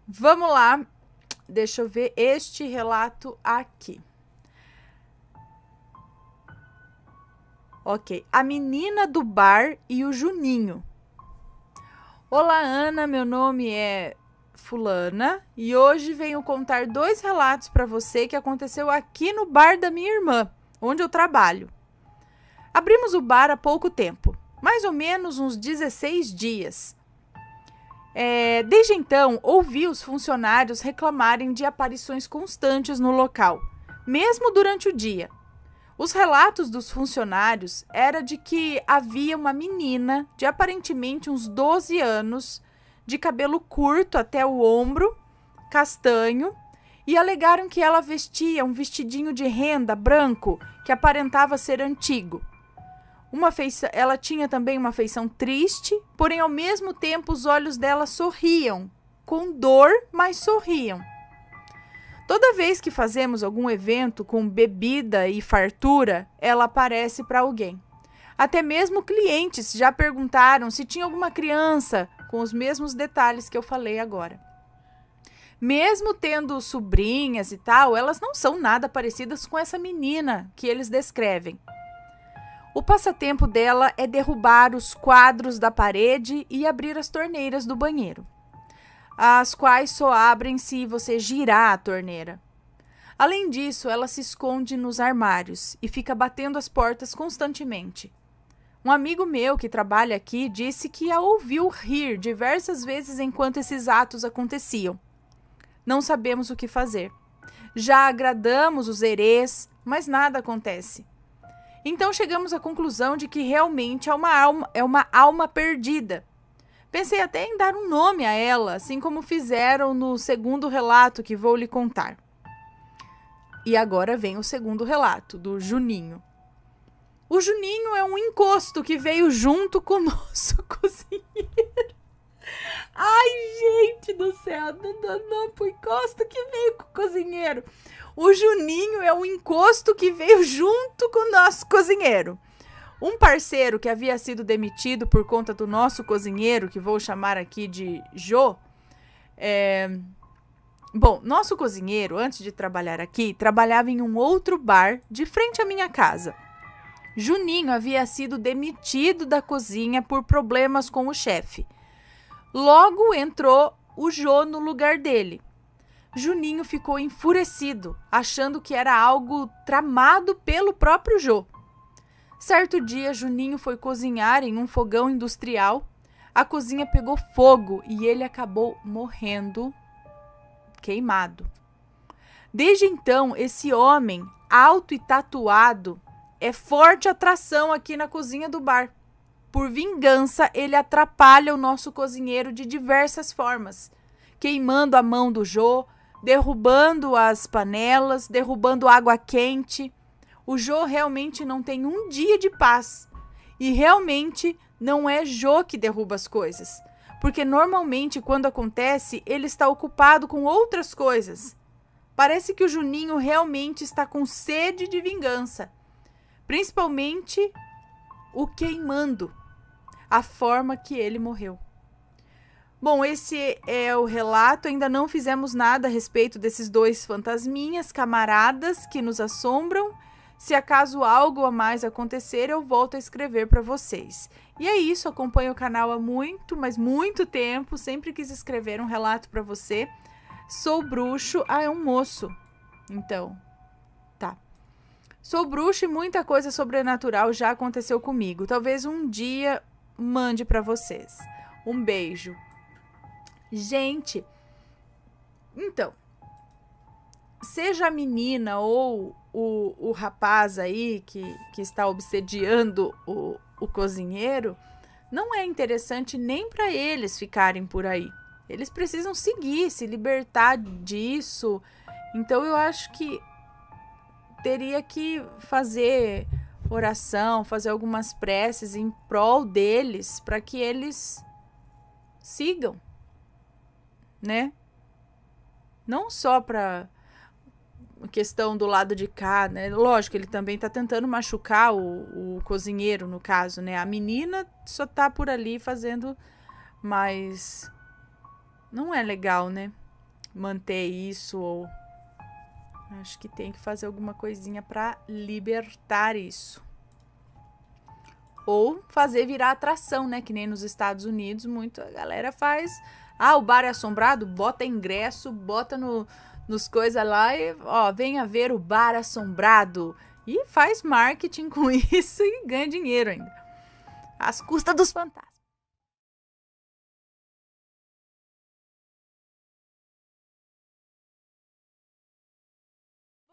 Vamos lá. Deixa eu ver este relato aqui. Ok. A menina do bar e o Juninho. Olá, Ana. Meu nome é fulana e hoje venho contar 2 relatos para você que aconteceu aqui no bar da minha irmã, onde eu trabalho. Abrimos o bar há pouco tempo, mais ou menos uns 16 dias. Desde então, ouvi os funcionários reclamarem de aparições constantes no local, mesmo durante o dia. Os relatos dos funcionários era de que havia uma menina de aparentemente uns 12 anos, de cabelo curto até o ombro, castanho, e alegaram que ela vestia um vestidinho de renda branco que aparentava ser antigo. Ela tinha também uma feição triste, porém ao mesmo tempo os olhos dela sorriam, com dor, mas sorriam. Toda vez que fazemos algum evento com bebida e fartura, ela aparece para alguém. Até mesmo clientes já perguntaram se tinha alguma criança, com os mesmos detalhes que eu falei agora. Mesmo tendo sobrinhas e tal, elas não são nada parecidas com essa menina que eles descrevem. O passatempo dela é derrubar os quadros da parede e abrir as torneiras do banheiro, as quais só abrem se você girar a torneira. Além disso, ela se esconde nos armários e fica batendo as portas constantemente. Um amigo meu que trabalha aqui disse que a ouviu rir diversas vezes enquanto esses atos aconteciam. Não sabemos o que fazer. Já agradamos os herês, mas nada acontece. Então chegamos à conclusão de que realmente é uma alma perdida. Pensei até em dar um nome a ela, assim como fizeram no segundo relato que vou lhe contar. E agora vem o segundo relato, do Juninho. O Juninho é um encosto que veio junto com o nosso cozinheiro. Ai, gente do céu, não pro encosto que veio com o cozinheiro. O Juninho é um encosto que veio junto com o nosso cozinheiro. Um parceiro que havia sido demitido por conta do nosso cozinheiro, que vou chamar aqui de Jô. Bom, nosso cozinheiro, antes de trabalhar aqui, trabalhava em um outro bar de frente à minha casa. Juninho havia sido demitido da cozinha por problemas com o chefe. Logo entrou o Jô no lugar dele. Juninho ficou enfurecido, achando que era algo tramado pelo próprio Jô. Certo dia, Juninho foi cozinhar em um fogão industrial. A cozinha pegou fogo e ele acabou morrendo, queimado. Desde então, esse homem, alto e tatuado, é forte atração aqui na cozinha do bar. Por vingança, ele atrapalha o nosso cozinheiro de diversas formas, queimando a mão do Jô, derrubando as panelas, derrubando água quente. O Jô realmente não tem um dia de paz. E realmente não é Jô que derruba as coisas. Porque normalmente quando acontece, ele está ocupado com outras coisas. Parece que o Juninho realmente está com sede de vingança. Principalmente o queimando. A forma que ele morreu. Bom, esse é o relato. Ainda não fizemos nada a respeito desses 2 fantasminhas, camaradas que nos assombram. Se acaso algo a mais acontecer, eu volto a escrever para vocês. E é isso, acompanho o canal há muito, mas muito tempo. Sempre quis escrever um relato para você. Sou bruxo. Ah, é um moço. Então, tá. Sou bruxo e muita coisa sobrenatural já aconteceu comigo. Talvez um dia mande para vocês. Um beijo. Gente, então, seja a menina ou o rapaz aí que está obsediando o cozinheiro, não é interessante nem para eles ficarem por aí. Eles precisam seguir, se libertar disso. Então eu acho que teria que fazer oração, fazer algumas preces em prol deles, para que eles sigam, né? Não só para questão do lado de cá, né? Lógico, ele também tá tentando machucar o cozinheiro, no caso, né? A menina só tá por ali fazendo, mas não é legal, né? manter isso, ou acho que tem que fazer alguma coisinha para libertar isso. Ou fazer virar atração, né? Que nem nos Estados Unidos, muito a galera faz. Ah, o bar é assombrado? Bota ingresso, bota nos coisas lá e, ó, venha ver o bar assombrado. E faz marketing com isso e ganha dinheiro ainda. Às custas dos fantasmas.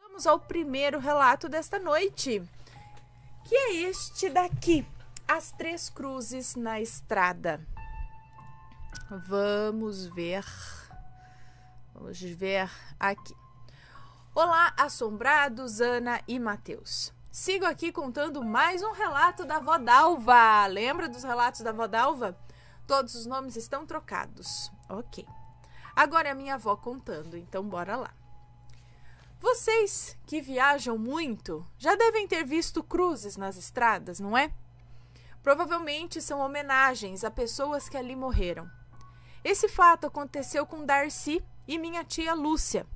Vamos ao primeiro relato desta noite, que é este daqui. As Três Cruzes na Estrada. Vamos ver aqui. Olá, assombrados, Ana e Matheus. Sigo aqui contando mais um relato da Vó Dalva. Lembra dos relatos da Vó Dalva? Todos os nomes estão trocados. Ok. Agora é a minha avó contando, então bora lá. Vocês que viajam muito já devem ter visto cruzes nas estradas, não é? Provavelmente são homenagens a pessoas que ali morreram. Esse fato aconteceu com Darcy e minha tia Lúcia.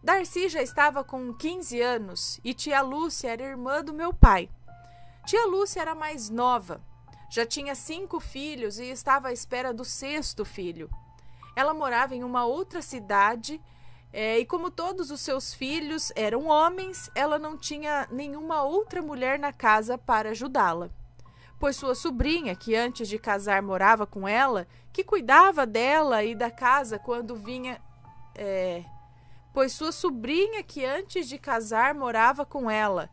Darcy já estava com 15 anos e tia Lúcia era irmã do meu pai. Tia Lúcia era mais nova, já tinha 5 filhos e estava à espera do 6º filho. Ela morava em uma outra cidade e como todos os seus filhos eram homens, ela não tinha nenhuma outra mulher na casa para ajudá-la. Pois sua sobrinha, que antes de casar morava com ela, que cuidava dela e da casa quando vinha... Pois sua sobrinha, que antes de casar morava com ela,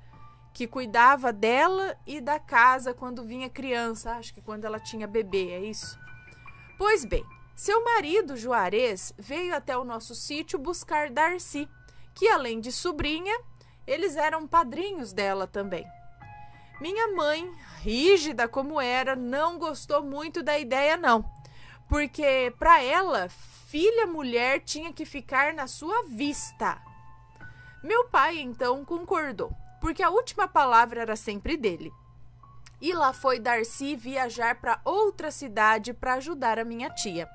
que cuidava dela e da casa quando vinha criança, acho que quando ela tinha bebê, é isso? Pois bem, seu marido, Juarez, veio até o nosso sítio buscar Darcy, que além de sobrinha, eles eram padrinhos dela também. Minha mãe, rígida como era, não gostou muito da ideia não, porque para ela, filha mulher tinha que ficar na sua vista. Meu pai então concordou, porque a última palavra era sempre dele. E lá foi Darcy viajar para outra cidade para ajudar a minha tia.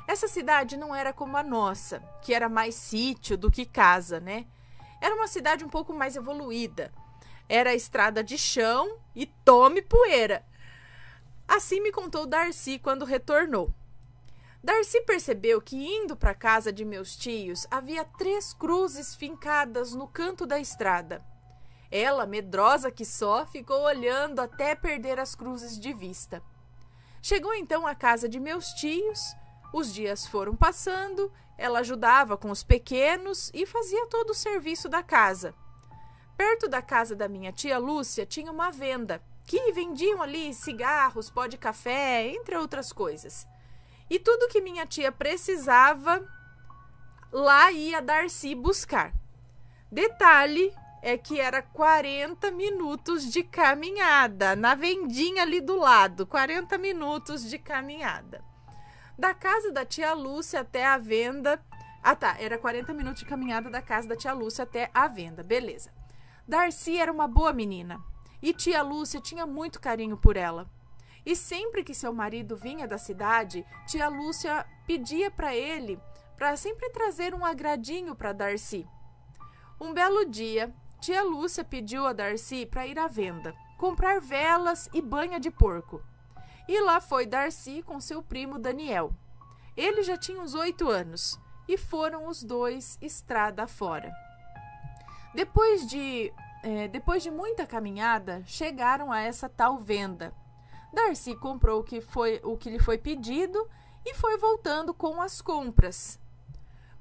Essa cidade não era como a nossa, que era mais sítio do que casa, né? Era uma cidade um pouco mais evoluída. Era estrada de chão e tome poeira. Assim me contou Darcy quando retornou. Darcy percebeu que indo para a casa de meus tios havia 3 cruzes fincadas no canto da estrada. Ela, medrosa que só, ficou olhando até perder as cruzes de vista. Chegou então à casa de meus tios, os dias foram passando, ela ajudava com os pequenos e fazia todo o serviço da casa. Perto da casa da minha tia Lúcia tinha uma venda, que vendiam ali cigarros, pó de café, entre outras coisas. E tudo que minha tia precisava, lá ia Darcy buscar. Detalhe é que era 40 minutos de caminhada, na vendinha ali do lado, 40 minutos de caminhada. Da casa da tia Lúcia até a venda... era 40 minutos de caminhada da casa da tia Lúcia até a venda, beleza. Darcy era uma boa menina e tia Lúcia tinha muito carinho por ela. E sempre que seu marido vinha da cidade, tia Lúcia pedia para ele para sempre trazer um agradinho para Darcy. Um belo dia, tia Lúcia pediu a Darcy para ir à venda, comprar velas e banha de porco. E lá foi Darcy com seu primo Daniel. Ele já tinha uns 8 anos e foram os dois estrada fora. Depois de muita caminhada, chegaram a essa tal venda. Darcy comprou o que lhe foi pedido e foi voltando com as compras.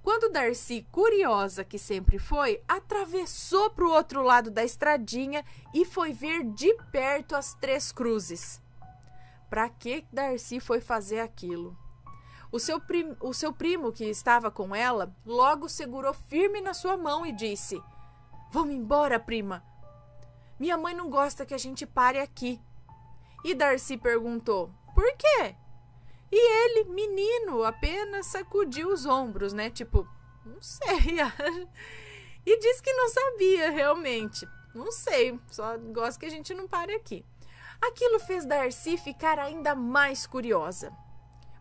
Quando Darcy, curiosa que sempre foi, atravessou para o outro lado da estradinha e foi ver de perto as 3 cruzes. Para que Darcy foi fazer aquilo? O seu primo, que estava com ela, logo segurou firme na sua mão e disse: "Vamos embora, prima. Minha mãe não gosta que a gente pare aqui." E Darcy perguntou: "Por quê?" E ele, menino, apenas sacudiu os ombros, né? Tipo, não sei. E disse que não sabia, realmente. Não sei, só gosto que a gente não pare aqui. Aquilo fez Darcy ficar ainda mais curiosa.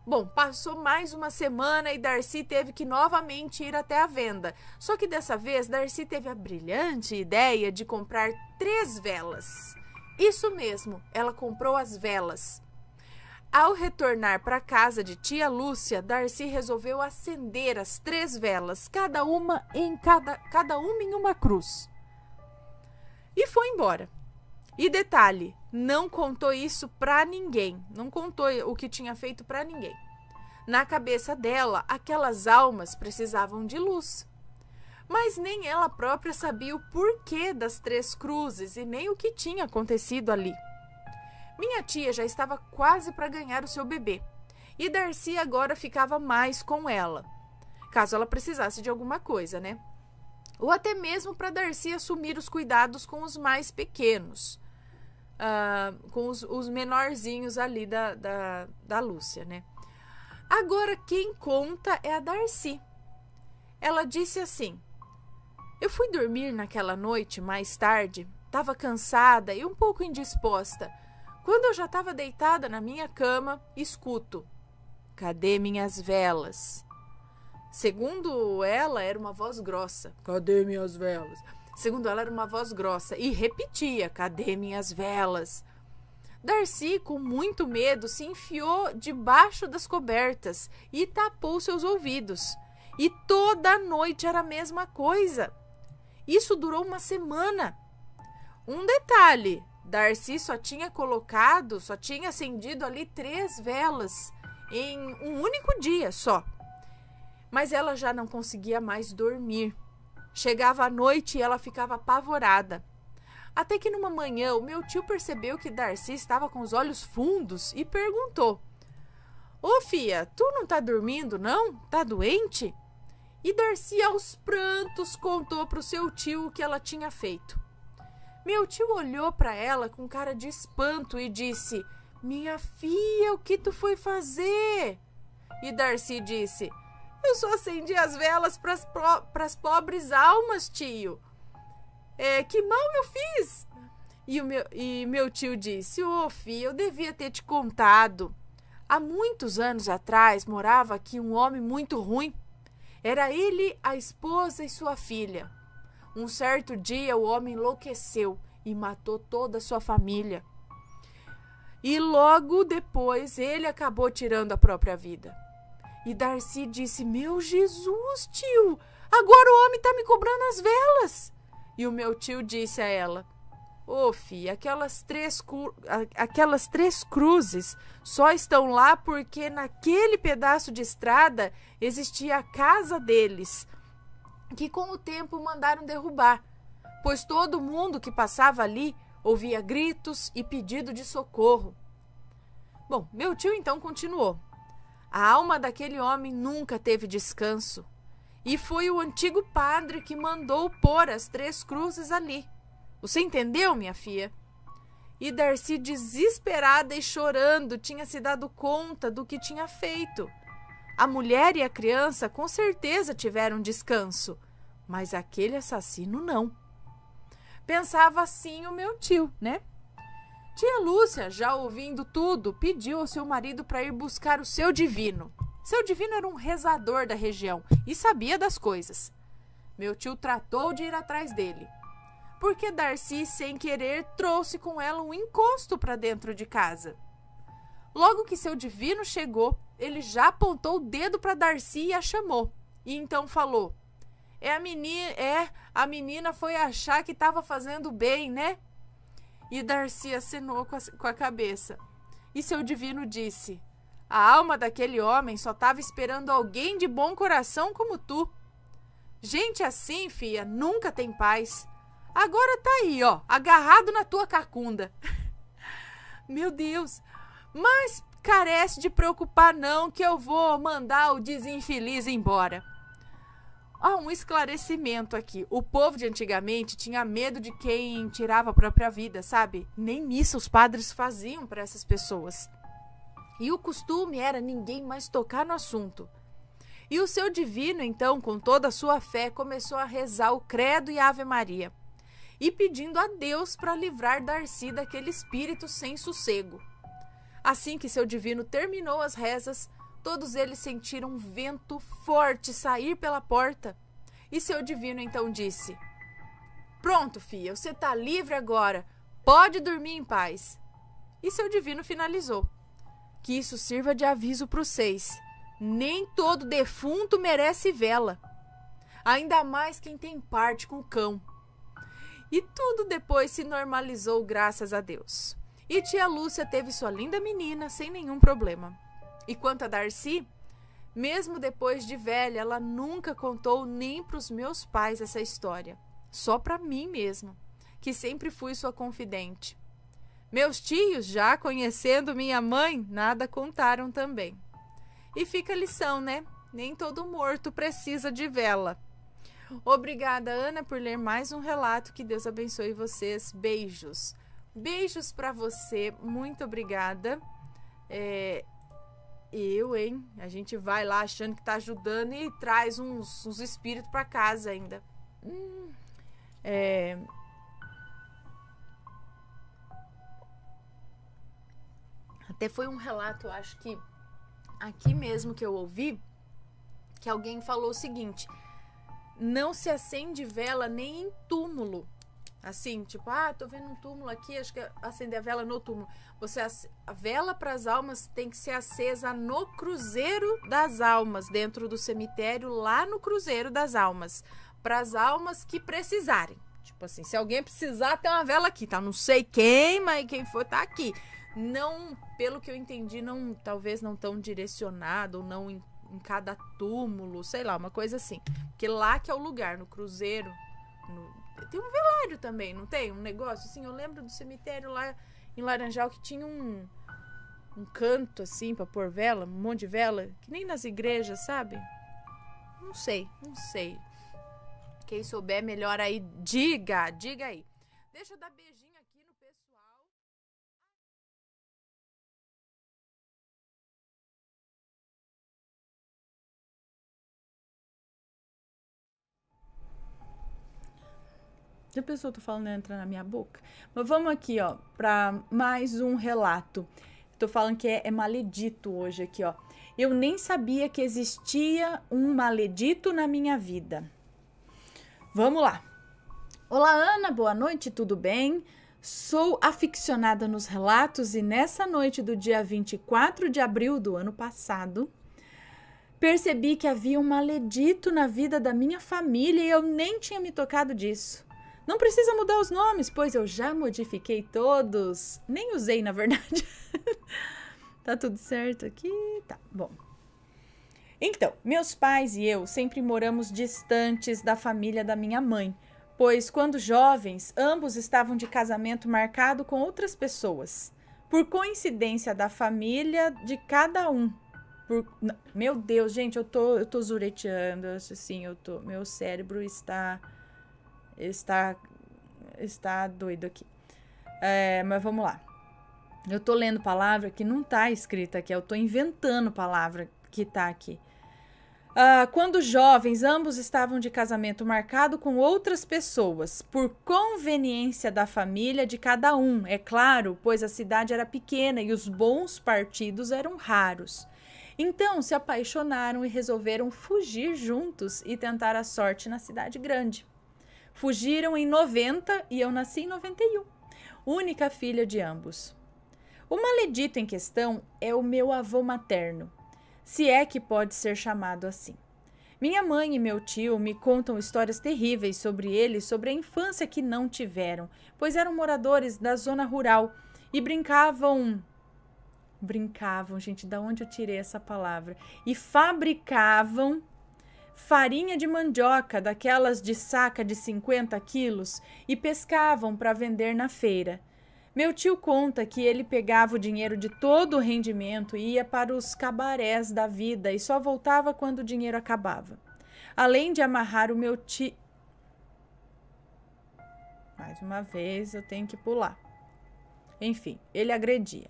Bom, passou mais uma semana e Darcy teve que novamente ir até a venda. Só que dessa vez, Darcy teve a brilhante ideia de comprar 3 velas. Isso mesmo, ela comprou as velas. Ao retornar para a casa de tia Lúcia, Darcy resolveu acender as 3 velas, cada uma em uma cruz. E foi embora. E detalhe, não contou isso para ninguém, não contou o que tinha feito para ninguém. Na cabeça dela, aquelas almas precisavam de luz. Mas nem ela própria sabia o porquê das 3 cruzes e nem o que tinha acontecido ali. Minha tia já estava quase para ganhar o seu bebê, e Darcy agora ficava mais com ela, caso ela precisasse de alguma coisa, né? Ou até mesmo para Darcy assumir os cuidados com os mais pequenos. Com os menorzinhos ali da Lúcia, né? Agora quem conta é a Darcy. Ela disse assim: eu fui dormir naquela noite mais tarde, estava cansada e um pouco indisposta. Quando eu já estava deitada na minha cama, escuto: cadê minhas velas? Segundo ela, era uma voz grossa. Cadê minhas velas? Segundo ela, era uma voz grossa e repetia: cadê minhas velas? Darcy, com muito medo, se enfiou debaixo das cobertas e tapou seus ouvidos. E toda noite era a mesma coisa. Isso durou uma semana. Um detalhe: Darcy só tinha acendido ali 3 velas em um único dia só. Mas ela já não conseguia mais dormir. Chegava a noite e ela ficava apavorada. Até que numa manhã o meu tio percebeu que Darcy estava com os olhos fundos e perguntou: ô fia, tu não tá dormindo não? Tá doente? E Darcy aos prantos contou para o seu tio o que ela tinha feito. Meu tio olhou para ela com cara de espanto e disse: minha filha, o que tu foi fazer? E Darcy disse: eu só acendi as velas para as pobres almas, tio. Que mal eu fiz? E meu tio disse: ô filha, eu devia ter te contado. Há muitos anos atrás morava aqui um homem muito ruim. Era ele, a esposa e sua filha. Um certo dia o homem enlouqueceu e matou toda a sua família. E logo depois ele acabou tirando a própria vida. E Darcy disse: meu Jesus, tio, agora o homem está me cobrando as velas. E o meu tio disse a ela: ô filha, aquelas três cruzes só estão lá porque naquele pedaço de estrada existia a casa deles, que com o tempo mandaram derrubar, pois todo mundo que passava ali ouvia gritos e pedido de socorro. Bom, meu tio então continuou: a alma daquele homem nunca teve descanso, e foi o antigo padre que mandou pôr as 3 cruzes ali. Você entendeu, minha filha? E Darcy, desesperada e chorando, tinha se dado conta do que tinha feito. A mulher e a criança com certeza tiveram descanso, mas aquele assassino não. Pensava assim o meu tio, né? Tia Lúcia, já ouvindo tudo, pediu ao seu marido para ir buscar o seu divino. Seu divino era um rezador da região e sabia das coisas. Meu tio tratou de ir atrás dele, porque Darcy, sem querer, trouxe com ela um encosto para dentro de casa. Logo que seu divino chegou, ele já apontou o dedo para Darcy e a chamou. E então falou: a menina foi achar que estava fazendo bem, né? E Darcy acenou com a cabeça. E seu divino disse: a alma daquele homem só estava esperando alguém de bom coração como tu. Gente assim, filha, nunca tem paz. Agora tá aí, ó, agarrado na tua cacunda. Meu Deus, mas carece de preocupar não, que eu vou mandar o desinfeliz embora. Um esclarecimento aqui. O povo de antigamente tinha medo de quem tirava a própria vida, sabe? Nem missa os padres faziam para essas pessoas. E o costume era ninguém mais tocar no assunto. E o seu divino, então, com toda a sua fé, começou a rezar o credo e a Ave Maria, e pedindo a Deus para livrar Darcy daquele espírito sem sossego. Assim que seu divino terminou as rezas, Todos eles sentiram um vento forte sair pela porta. E seu divino então disse: pronto, filha, você está livre agora. Pode dormir em paz. E seu divino finalizou: que isso sirva de aviso para os 6. Nem todo defunto merece vela. Ainda mais quem tem parte com o cão. E tudo depois se normalizou, graças a Deus. E tia Lúcia teve sua linda menina sem nenhum problema. E quanto a Darcy, mesmo depois de velha, ela nunca contou nem para os meus pais essa história. Só para mim mesma, que sempre fui sua confidente. Meus tios, já conhecendo minha mãe, nada contaram também. E fica a lição, né? Nem todo morto precisa de vela. Obrigada, Ana, por ler mais um relato. Que Deus abençoe vocês. Beijos. Beijos para você. Muito obrigada. A gente vai lá achando que tá ajudando e traz uns espíritos para casa ainda. Até foi um relato, acho que aqui mesmo que eu ouvi, que alguém falou o seguinte: não se acende vela nem em túmulo. Assim, tipo, tô vendo um túmulo aqui, acho que acender a vela no túmulo. A vela para as almas tem que ser acesa no cruzeiro das almas, dentro do cemitério, lá no cruzeiro das almas, para as almas que precisarem. Tipo assim, se alguém precisar, tem uma vela aqui, tá? Não sei quem, mas quem for tá aqui. Não, pelo que eu entendi, não, talvez não tão direcionado, ou não em cada túmulo, sei lá, uma coisa assim. Porque lá que é o lugar, no cruzeiro, tem um velário também, não tem? Um negócio assim, eu lembro do cemitério lá em Laranjal que tinha um canto assim pra pôr vela, um monte de vela, que nem nas igrejas, sabe? Não sei. Quem souber melhor aí, diga aí. Deixa eu dar beijinho aqui no pessoal. Já pensou, tô falando, entra na minha boca? Mas vamos aqui, ó, para mais um relato. Tô falando que é maledito hoje aqui, ó. Eu nem sabia que existia um maledito na minha vida. Vamos lá. Olá, Ana, boa noite, tudo bem? Sou aficionada nos relatos e nessa noite do dia 24 de abril do ano passado, percebi que havia um maledito na vida da minha família e eu nem tinha me tocado disso. Não precisa mudar os nomes, pois eu já modifiquei todos. Nem usei, na verdade. Tá tudo certo aqui? Tá, bom. Então, meus pais e eu sempre moramos distantes da família da minha mãe, pois quando jovens, ambos estavam de casamento marcado com outras pessoas. Por coincidência da família de cada um. Meu Deus, gente, eu tô zureteando, assim, meu cérebro está doido aqui. Mas vamos lá. Eu tô lendo palavra que não tá escrita aqui, eu tô inventando palavra que tá aqui. Quando jovens, ambos estavam de casamento marcado com outras pessoas, por conveniência da família de cada um, é claro, pois a cidade era pequena e os bons partidos eram raros. Então, se apaixonaram e resolveram fugir juntos e tentar a sorte na cidade grande. Fugiram em 90 e eu nasci em 91, única filha de ambos. O maledito em questão é o meu avô materno, se é que pode ser chamado assim. Minha mãe e meu tio me contam histórias terríveis sobre ele, sobre a infância que não tiveram, pois eram moradores da zona rural e brincavam, gente, da onde eu tirei essa palavra? E fabricavam farinha de mandioca, daquelas de saca de 50 quilos, e pescavam para vender na feira. Meu tio conta que ele pegava o dinheiro de todo o rendimento e ia para os cabarés da vida e só voltava quando o dinheiro acabava. Além de amarrar o meu tio... Mais uma vez eu tenho que pular. Enfim, ele agredia.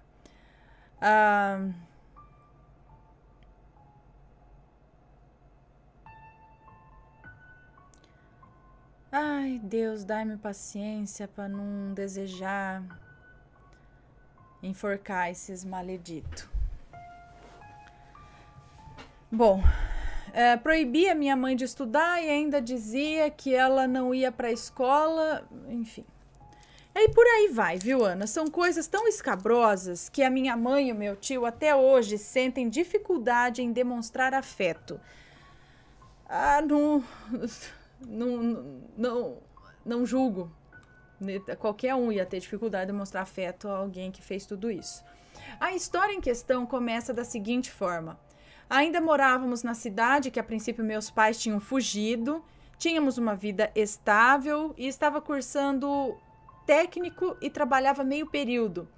Ai, Deus, dai-me paciência para não desejar enforcar esses maleditos. Bom, proibia minha mãe de estudar e ainda dizia que ela não ia para a escola, enfim. E por aí vai, viu, Ana? São coisas tão escabrosas que a minha mãe e o meu tio até hoje sentem dificuldade em demonstrar afeto. Não julgo. Qualquer um ia ter dificuldade de demonstrar afeto a alguém que fez tudo isso. A história em questão começa da seguinte forma. Ainda morávamos na cidade que a princípio meus pais tinham fugido, tínhamos uma vida estável e estava cursando técnico e trabalhava meio período.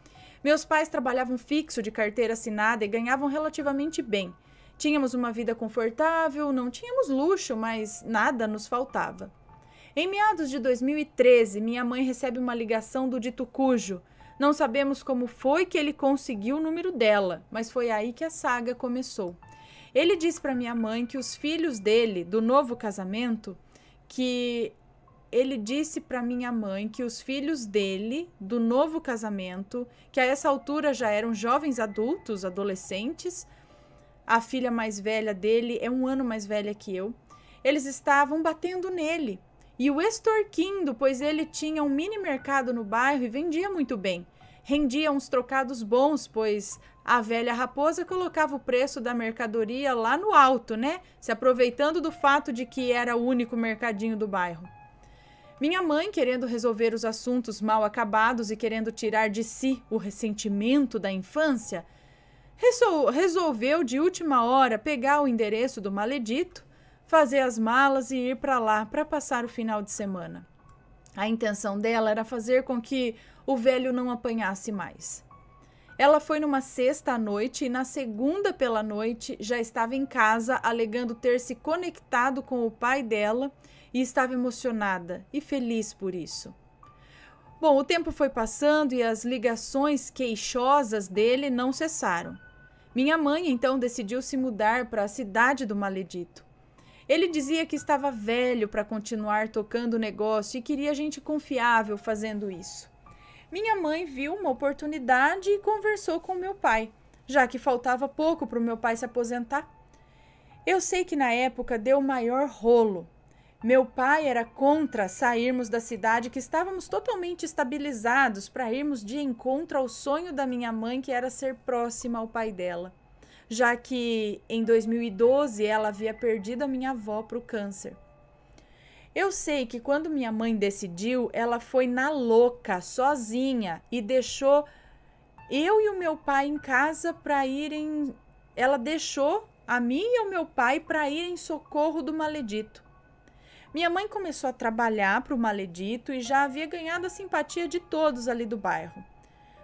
Meus pais trabalhavam fixo de carteira assinada e ganhavam relativamente bem. Tínhamos uma vida confortável, não tínhamos luxo, mas nada nos faltava. Em meados de 2013, minha mãe recebe uma ligação do dito cujo. Não sabemos como foi que ele conseguiu o número dela, mas foi aí que a saga começou. Ele disse para minha mãe que os filhos dele, do novo casamento, que a essa altura já eram jovens adultos, adolescentes, a filha mais velha dele é 1 ano mais velha que eu, eles estavam batendo nele e o extorquindo, pois ele tinha um mini mercado no bairro e vendia muito bem. Rendia uns trocados bons, pois a velha raposa colocava o preço da mercadoria lá no alto, né? Se aproveitando do fato de que era o único mercadinho do bairro. Minha mãe, querendo resolver os assuntos mal acabados e querendo tirar de si o ressentimento da infância, resolveu de última hora pegar o endereço do maledito, fazer as malas e ir para lá para passar o final de semana. A intenção dela era fazer com que o velho não apanhasse mais. Ela foi numa sexta à noite e na segunda pela noite já estava em casa, alegando ter se conectado com o pai dela e estava emocionada e feliz por isso. Bom, o tempo foi passando e as ligações queixosas dele não cessaram. Minha mãe então decidiu se mudar para a cidade do maledito. Ele dizia que estava velho para continuar tocando o negócio e queria gente confiável fazendo isso. Minha mãe viu uma oportunidade e conversou com meu pai, já que faltava pouco para o meu pai se aposentar. Eu sei que na época deu o maior rolo. Meu pai era contra sairmos da cidade, que estávamos totalmente estabilizados, para irmos de encontro ao sonho da minha mãe, que era ser próxima ao pai dela, já que em 2012 ela havia perdido a minha avó para o câncer. Eu sei que quando minha mãe decidiu, ela foi na louca, sozinha, e deixou eu e o meu pai em casa para irem... Ela deixou a mim e o meu pai para ir em socorro do maledito. Minha mãe começou a trabalhar para o maledito e já havia ganhado a simpatia de todos ali do bairro.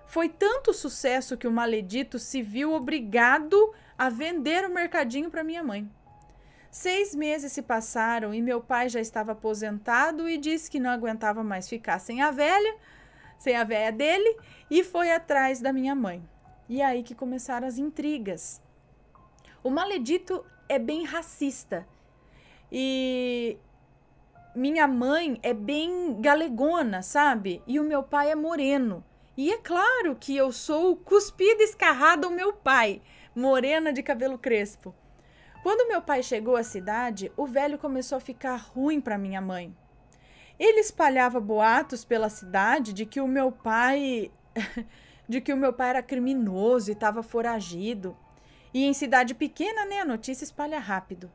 Foi tanto sucesso que o maledito se viu obrigado a vender o mercadinho para minha mãe. 6 meses se passaram e meu pai já estava aposentado e disse que não aguentava mais ficar sem a velha dele, e foi atrás da minha mãe. E aí que começaram as intrigas. O maledito é bem racista e minha mãe é bem galegona, sabe? E o meu pai é moreno. E é claro que eu sou cuspida escarrada ao meu pai, morena de cabelo crespo. Quando meu pai chegou à cidade, o velho começou a ficar ruim para minha mãe. Ele espalhava boatos pela cidade de que o meu pai era criminoso e estava foragido. E em cidade pequena, né, a notícia espalha rápido.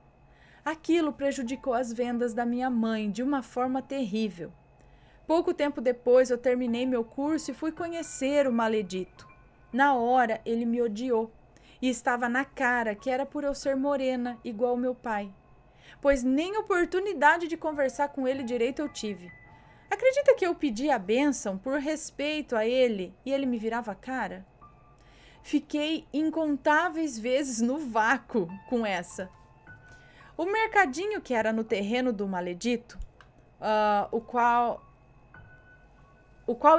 Aquilo prejudicou as vendas da minha mãe de uma forma terrível. Pouco tempo depois eu terminei meu curso e fui conhecer o maledito. Na hora ele me odiou. E estava na cara que era por eu ser morena, igual meu pai. Pois nem oportunidade de conversar com ele direito eu tive. Acredita que eu pedi a bênção por respeito a ele e ele me virava a cara? Fiquei incontáveis vezes no vácuo com essa. O mercadinho que era no terreno do maledito, o qual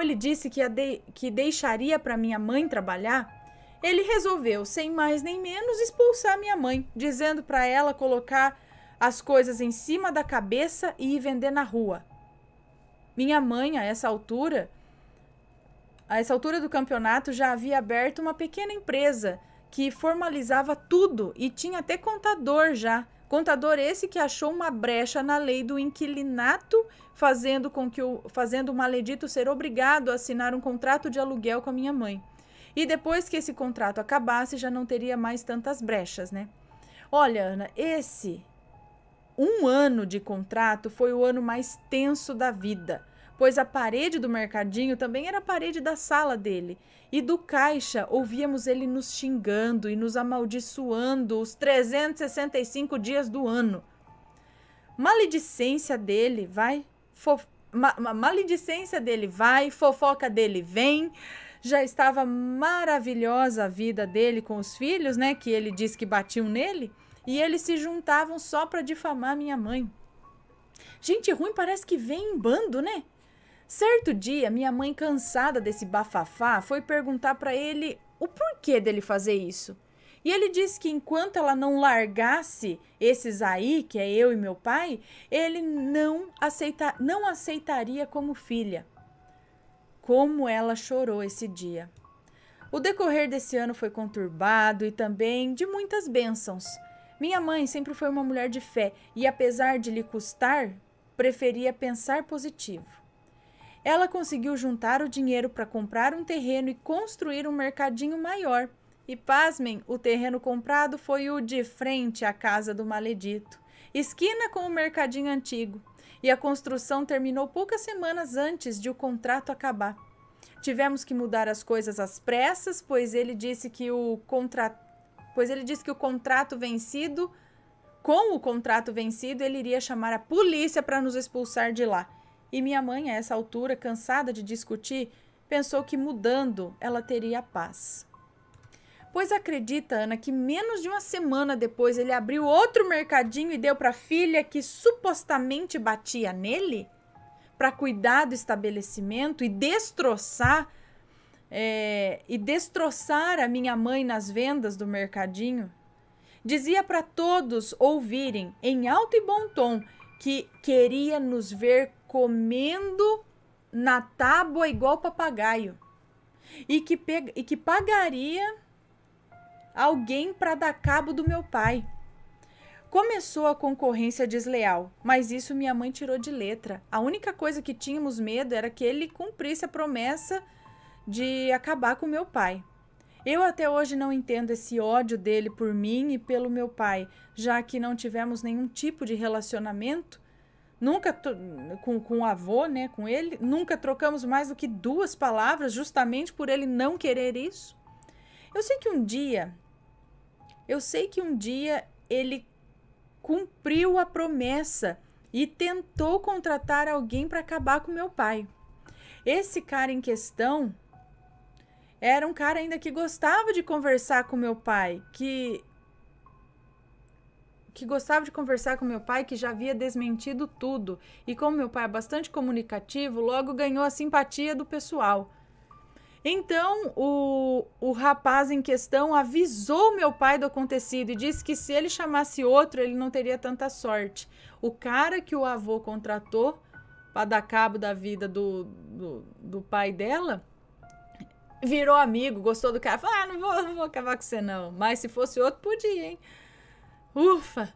ele disse que deixaria para minha mãe trabalhar, ele resolveu, sem mais nem menos, expulsar minha mãe, dizendo para ela colocar as coisas em cima da cabeça e ir vender na rua. Minha mãe, a essa altura do campeonato, já havia aberto uma pequena empresa que formalizava tudo e tinha até contador já. Contador esse que achou uma brecha na lei do inquilinato, fazendo o maledito ser obrigado a assinar um contrato de aluguel com a minha mãe. E depois que esse contrato acabasse, já não teria mais tantas brechas, né? Olha, Ana, esse 1 ano de contrato foi o ano mais tenso da vida, pois a parede do mercadinho também era a parede da sala dele. E do caixa ouvíamos ele nos xingando e nos amaldiçoando os 365 dias do ano. Maledicência dele vai, maledicência dele vai, fofoca dele vem. Já estava maravilhosa a vida dele com os filhos, né, que ele disse que batiam nele, e eles se juntavam só para difamar minha mãe. Gente ruim parece que vem em bando, né? Certo dia, minha mãe, cansada desse bafafá, foi perguntar para ele o porquê dele fazer isso. E ele disse que enquanto ela não largasse esses aí, que é eu e meu pai, ele não aceitaria como filha. Como ela chorou esse dia. O decorrer desse ano foi conturbado e também de muitas bênçãos. Minha mãe sempre foi uma mulher de fé e, apesar de lhe custar, preferia pensar positivo. Ela conseguiu juntar o dinheiro para comprar um terreno e construir um mercadinho maior. E, pasmem, o terreno comprado foi o de frente à casa do maledito, esquina com o mercadinho antigo. E a construção terminou poucas semanas antes de o contrato acabar. Tivemos que mudar as coisas às pressas, pois ele disse que o contrato vencido, com o contrato vencido, ele iria chamar a polícia para nos expulsar de lá. E minha mãe, a essa altura, cansada de discutir, pensou que mudando ela teria paz. Pois acredita, Ana, que menos de 1 semana depois ele abriu outro mercadinho e deu para a filha que supostamente batia nele para cuidar do estabelecimento e destroçar a minha mãe nas vendas do mercadinho? Dizia para todos ouvirem em alto e bom tom que queria nos ver comendo na tábua igual papagaio e que pagaria alguém para dar cabo do meu pai. Começou a concorrência desleal, mas isso minha mãe tirou de letra. A única coisa que tínhamos medo era que ele cumprisse a promessa de acabar com meu pai. Eu até hoje não entendo esse ódio dele por mim e pelo meu pai, já que não tivemos nenhum tipo de relacionamento, nunca com o avô, né, com ele, nunca trocamos mais do que 2 palavras, justamente por ele não querer isso. Eu sei que um dia ele cumpriu a promessa e tentou contratar alguém para acabar com meu pai. Esse cara em questão era um cara ainda que gostava de conversar com meu pai, que já havia desmentido tudo. E como meu pai é bastante comunicativo, logo ganhou a simpatia do pessoal. Então, o rapaz em questão avisou meu pai do acontecido e disse que se ele chamasse outro, ele não teria tanta sorte. O cara que o avô contratou para dar cabo da vida do pai dela virou amigo, gostou do cara. Falou, não vou acabar com você não. Mas se fosse outro, podia, hein? Ufa!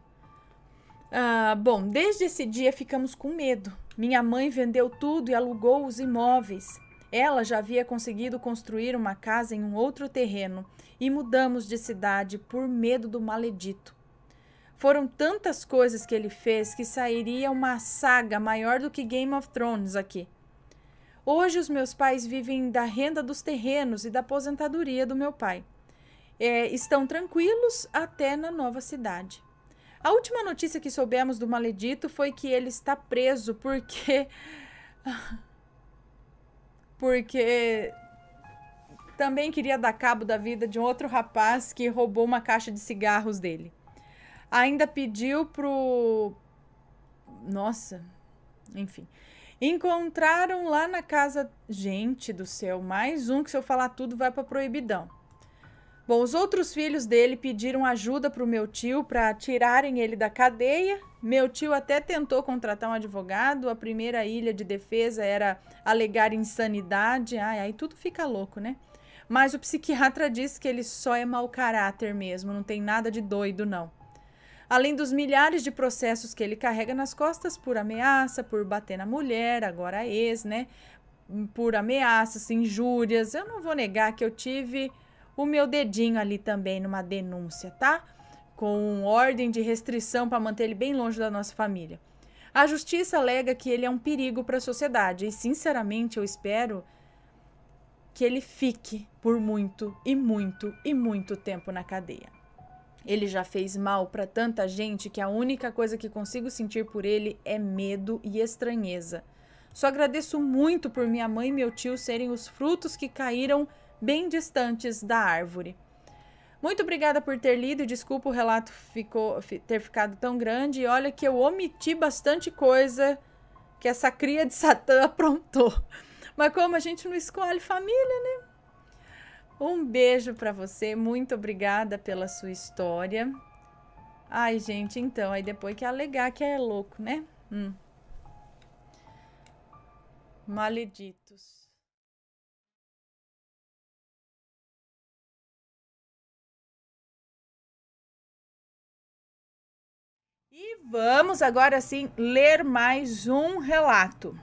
Bom, desde esse dia ficamos com medo. Minha mãe vendeu tudo e alugou os imóveis. Ela já havia conseguido construir uma casa em um outro terreno e mudamos de cidade por medo do maledito. Foram tantas coisas que ele fez que sairia uma saga maior do que Game of Thrones aqui. Hoje os meus pais vivem da renda dos terrenos e da aposentadoria do meu pai. Estão tranquilos até na nova cidade. A última notícia que soubemos do maledito foi que ele está preso porque também queria dar cabo da vida de um outro rapaz que roubou uma caixa de cigarros dele. Ainda pediu pro... Nossa, enfim. Encontraram lá na casa... Gente do céu, mais um que se eu falar tudo vai pra proibidão. Bom, os outros filhos dele pediram ajuda pro meu tio para tirarem ele da cadeia. Meu tio até tentou contratar um advogado. A primeira ilha de defesa era alegar insanidade. Aí tudo fica louco, né? Mas o psiquiatra disse que ele só é mau caráter mesmo, não tem nada de doido, não. Além dos milhares de processos que ele carrega nas costas por ameaça, por bater na mulher, agora a ex, né? Por ameaças, injúrias. Eu não vou negar que eu tive o meu dedinho ali também numa denúncia, tá? Com ordem de restrição para manter ele bem longe da nossa família. A justiça alega que ele é um perigo para a sociedade e, sinceramente, eu espero que ele fique por muito e muito e muito tempo na cadeia. Ele já fez mal para tanta gente que a única coisa que consigo sentir por ele é medo e estranheza. Só agradeço muito por minha mãe e meu tio serem os frutos que caíram bem distantes da árvore. Muito obrigada por ter lido e desculpa o relato ter ficado tão grande. E olha que eu omiti bastante coisa que essa cria de Satã aprontou. Mas como a gente não escolhe família, né? Um beijo para você, muito obrigada pela sua história. Ai, gente, então, aí depois que alegar que é louco, né? Maleditos. E vamos agora sim ler mais um relato.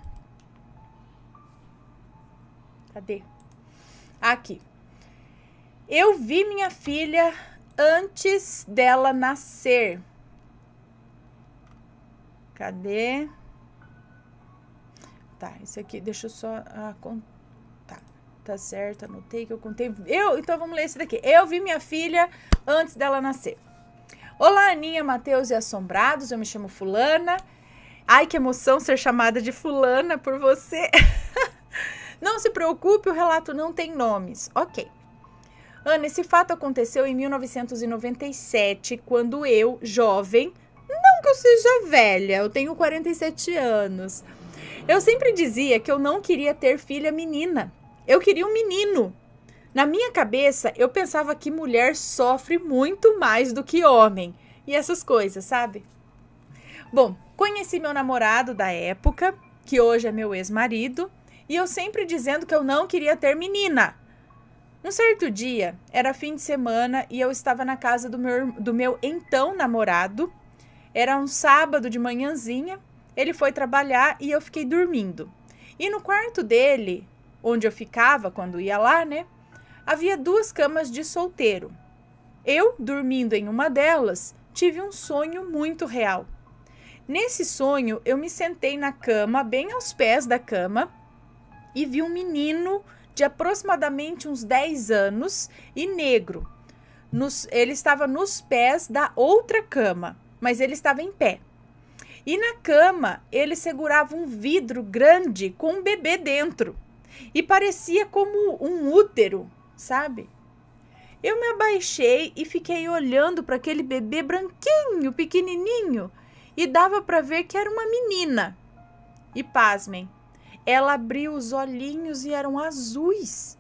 Cadê? Aqui. Eu vi minha filha antes dela nascer. Cadê? Tá, isso aqui, deixa eu só... tá certo, anotei que eu contei. Então vamos ler esse daqui. Eu vi minha filha antes dela nascer. Olá, Aninha, Matheus e Assombrados, eu me chamo Fulana. Ai, que emoção ser chamada de Fulana por você. Não se preocupe, o relato não tem nomes. Ok. Ana, esse fato aconteceu em 1997, quando eu, jovem, não que eu seja velha, eu tenho 47 anos. Eu sempre dizia que eu não queria ter filha menina. Eu queria um menino. Na minha cabeça, eu pensava que mulher sofre muito mais do que homem. E essas coisas, sabe? Bom, conheci meu namorado da época, que hoje é meu ex-marido, e eu sempre dizendo que eu não queria ter menina. Um certo dia, era fim de semana e eu estava na casa do meu então namorado. Era um sábado de manhãzinha, ele foi trabalhar e eu fiquei dormindo. E no quarto dele, onde eu ficava quando ia lá, né, havia 2 camas de solteiro. Eu, dormindo em uma delas, tive um sonho muito real. Nesse sonho, eu me sentei na cama, bem aos pés da cama, e vi um menino de aproximadamente uns 10 anos e negro. Ele estava nos pés da outra cama, mas ele estava em pé. E na cama, ele segurava um vidro grande com um bebê dentro. E parecia como um útero, sabe? Eu me abaixei e fiquei olhando para aquele bebê branquinho, pequenininho, e dava para ver que era uma menina. E pasmem, ela abriu os olhinhos e eram azuis.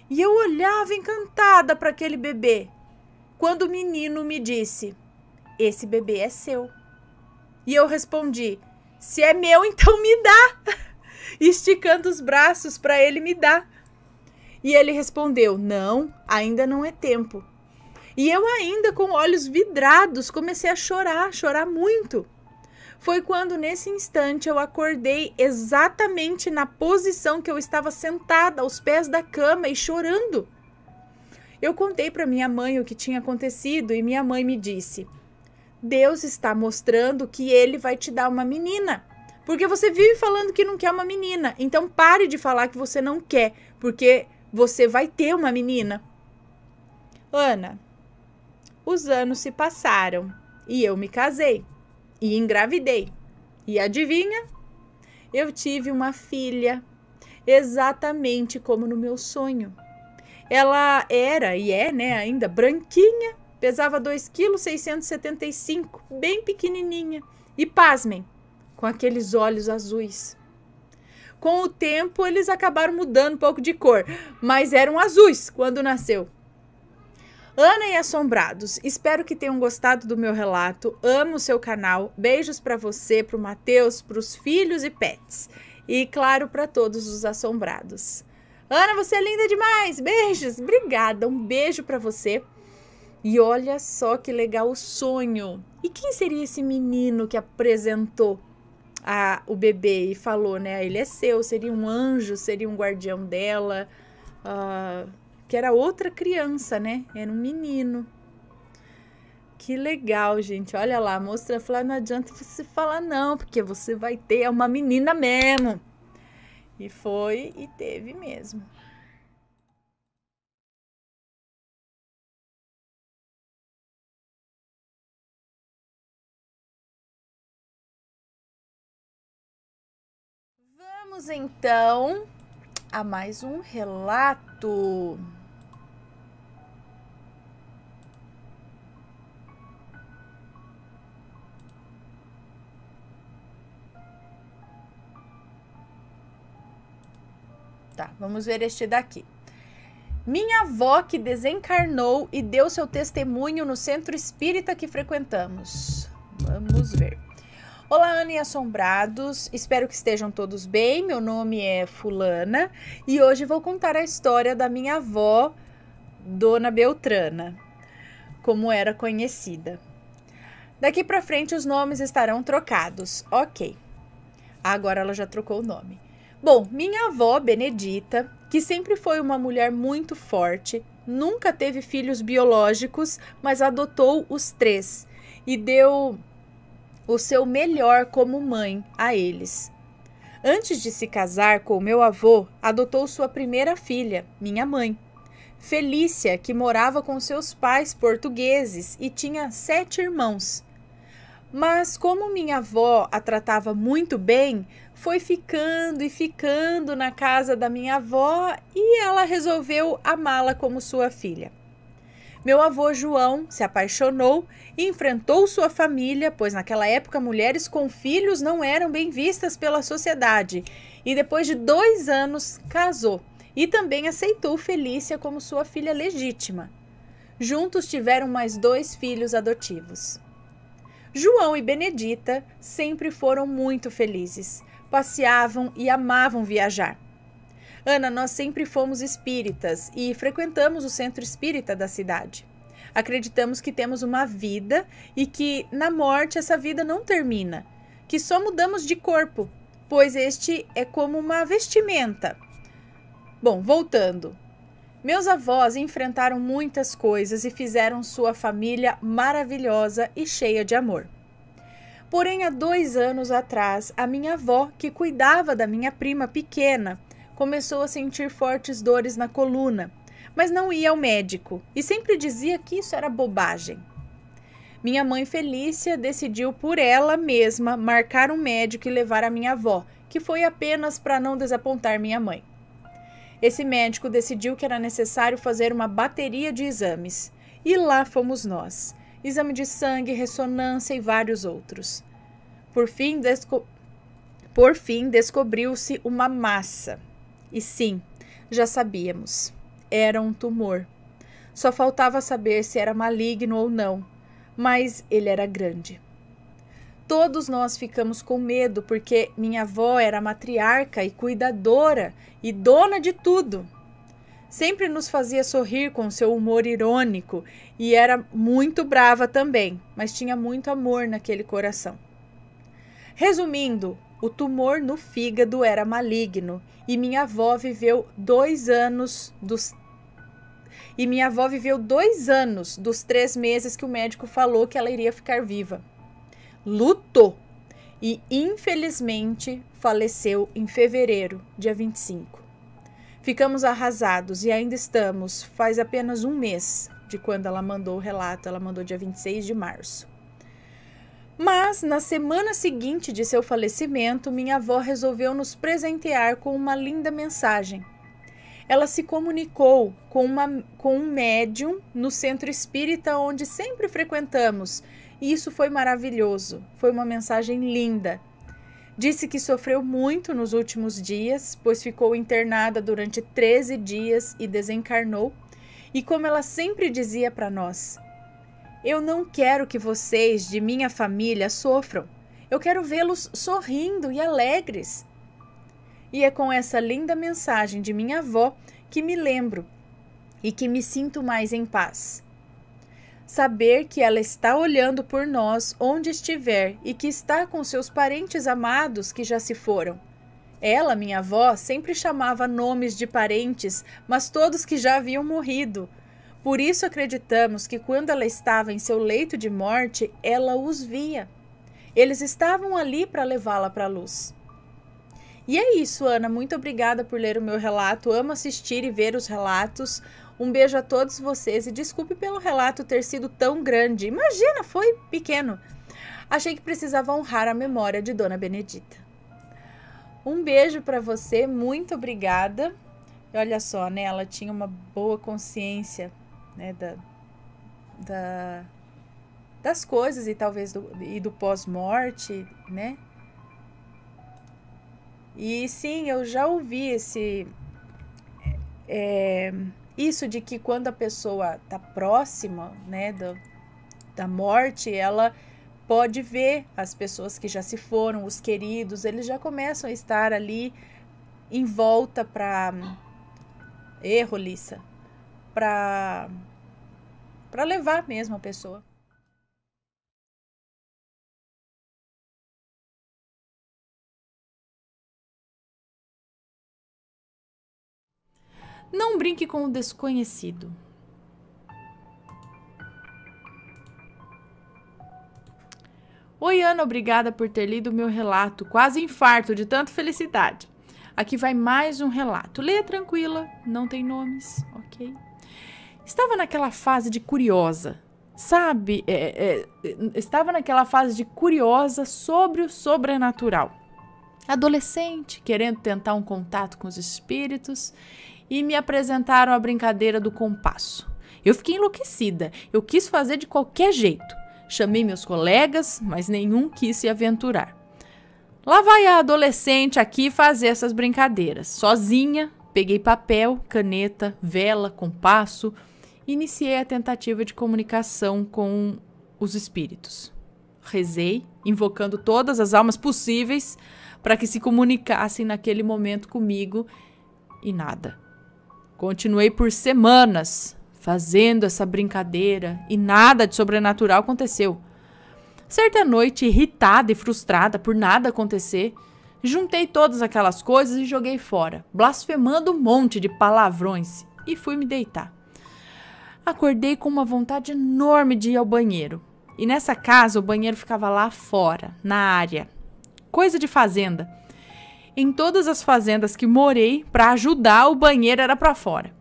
E eu olhava encantada para aquele bebê, quando o menino me disse: esse bebê é seu. E eu respondi: se é meu, então me dá. Esticando os braços para ele me dar. E ele respondeu: não, ainda não é tempo. E eu ainda com olhos vidrados comecei a chorar muito. Foi quando nesse instante eu acordei exatamente na posição que eu estava sentada aos pés da cama e chorando. Eu contei para minha mãe o que tinha acontecido e minha mãe me disse: Deus está mostrando que ele vai te dar uma menina. Porque você vive falando que não quer uma menina. Então pare de falar que você não quer, porque você vai ter uma menina. Ana, os anos se passaram e eu me casei e engravidei. E adivinha? Eu tive uma filha, exatamente como no meu sonho. Ela era e é, né, ainda branquinha, pesava 2,675 kg, bem pequenininha. E pasmem, com aqueles olhos azuis. Com o tempo, eles acabaram mudando um pouco de cor, mas eram azuis quando nasceu. Ana e Assombrados, espero que tenham gostado do meu relato. Amo o seu canal. Beijos para você, para o Matheus, para os filhos e pets. E, claro, para todos os assombrados. Ana, você é linda demais. Beijos. Obrigada. Um beijo para você. E olha só que legal o sonho. E quem seria esse menino que apresentou o bebê e falou, né? Ele é seu, seria um anjo, seria um guardião dela. Que era outra criança, né? Era um menino. Que legal, gente. Olha lá, a moça falou, não adianta você falar não, porque você vai ter uma menina mesmo. E foi e teve mesmo. Vamos então a mais um relato. Tá, vamos ver este daqui. Minha avó que desencarnou e deu seu testemunho no centro espírita que frequentamos. Vamos ver. Olá, Ana e assombrados. Espero que estejam todos bem. Meu nome é Fulana e hoje vou contar a história da minha avó, Dona Beltrana, como era conhecida. Daqui para frente os nomes estarão trocados. Ok. Agora ela já trocou o nome. Bom, minha avó, Benedita, que sempre foi uma mulher muito forte, nunca teve filhos biológicos, mas adotou os 3 e deu o seu melhor como mãe a eles. Antes de se casar com meu avô, adotou sua primeira filha, minha mãe, Felícia, que morava com seus pais portugueses e tinha 7 irmãos. Mas como minha avó a tratava muito bem, foi ficando e ficando na casa da minha avó e ela resolveu amá-la como sua filha. Meu avô João se apaixonou e enfrentou sua família, pois naquela época mulheres com filhos não eram bem vistas pela sociedade, e depois de 2 anos casou e também aceitou Felícia como sua filha legítima. Juntos tiveram mais 2 filhos adotivos. João e Benedita sempre foram muito felizes, passeavam e amavam viajar. Ana, nós sempre fomos espíritas e frequentamos o centro espírita da cidade. Acreditamos que temos uma vida e que na morte essa vida não termina, que só mudamos de corpo, pois este é como uma vestimenta. Bom, voltando. Meus avós enfrentaram muitas coisas e fizeram sua família maravilhosa e cheia de amor. Porém, há 2 anos atrás, a minha avó, que cuidava da minha prima pequena, começou a sentir fortes dores na coluna, mas não ia ao médico e sempre dizia que isso era bobagem. Minha mãe Felícia decidiu por ela mesma marcar um médico e levar a minha avó, que foi apenas para não desapontar minha mãe. Esse médico decidiu que era necessário fazer uma bateria de exames. E lá fomos nós. Exame de sangue, ressonância e vários outros. Por fim, descobriu-se uma massa. E sim, já sabíamos. Era um tumor. Só faltava saber se era maligno ou não. Mas ele era grande. Todos nós ficamos com medo porque minha avó era matriarca e cuidadora e dona de tudo. Sempre nos fazia sorrir com seu humor irônico e era muito brava também, mas tinha muito amor naquele coração. Resumindo, o tumor no fígado era maligno e minha avó viveu 2 anos dos 3 meses que o médico falou que ela iria ficar viva. Lutou e, infelizmente, faleceu em fevereiro, dia 25. Ficamos arrasados e ainda estamos, faz apenas 1 mês de quando ela mandou o relato, ela mandou dia 26 de março. Mas, na semana seguinte de seu falecimento, minha avó resolveu nos presentear com uma linda mensagem. Ela se comunicou com um médium no centro espírita onde sempre frequentamos, e isso foi maravilhoso, foi uma mensagem linda. Disse que sofreu muito nos últimos dias, pois ficou internada durante 13 dias e desencarnou. E como ela sempre dizia para nós, eu não quero que vocês de minha família sofram, eu quero vê-los sorrindo e alegres. E é com essa linda mensagem de minha avó que me lembro e que me sinto mais em paz. Saber que ela está olhando por nós onde estiver e que está com seus parentes amados que já se foram. Ela, minha avó, sempre chamava nomes de parentes, mas todos que já haviam morrido. Por isso acreditamos que quando ela estava em seu leito de morte, ela os via. Eles estavam ali para levá-la para a luz. E é isso, Ana. Muito obrigada por ler o meu relato. Amo assistir e ver os relatos. Um beijo a todos vocês e desculpe pelo relato ter sido tão grande. Imagina, foi pequeno. Achei que precisava honrar a memória de Dona Benedita. Um beijo para você, muito obrigada. E olha só, né? Ela tinha uma boa consciência, né, das coisas e talvez do pós-morte, né? E sim, eu já ouvi isso de que quando a pessoa está próxima, né, da morte, ela pode ver as pessoas que já se foram, os queridos, eles já começam a estar ali em volta para Roliça, para levar mesmo a pessoa. Não brinque com o desconhecido. Oi, Ana, obrigada por ter lido o meu relato. Quase infarto de tanta felicidade. Aqui vai mais um relato. Leia tranquila, não tem nomes, ok? Estava naquela fase de curiosa, sabe? Estava naquela fase de curiosa sobre o sobrenatural. Adolescente, querendo tentar um contato com os espíritos, e me apresentaram a brincadeira do compasso. Eu fiquei enlouquecida, eu quis fazer de qualquer jeito. Chamei meus colegas, mas nenhum quis se aventurar. Lá vai a adolescente aqui fazer essas brincadeiras. Sozinha, peguei papel, caneta, vela, compasso, e iniciei a tentativa de comunicação com os espíritos. Rezei, invocando todas as almas possíveis para que se comunicassem naquele momento comigo, e nada. Continuei por semanas fazendo essa brincadeira e nada de sobrenatural aconteceu. Certa noite, irritada e frustrada por nada acontecer, juntei todas aquelas coisas e joguei fora, blasfemando um monte de palavrões, e fui me deitar. Acordei com uma vontade enorme de ir ao banheiro. E nessa casa o banheiro ficava lá fora, na área. Coisa de fazenda. Em todas as fazendas que morei, para ajudar, o banheiro era para fora.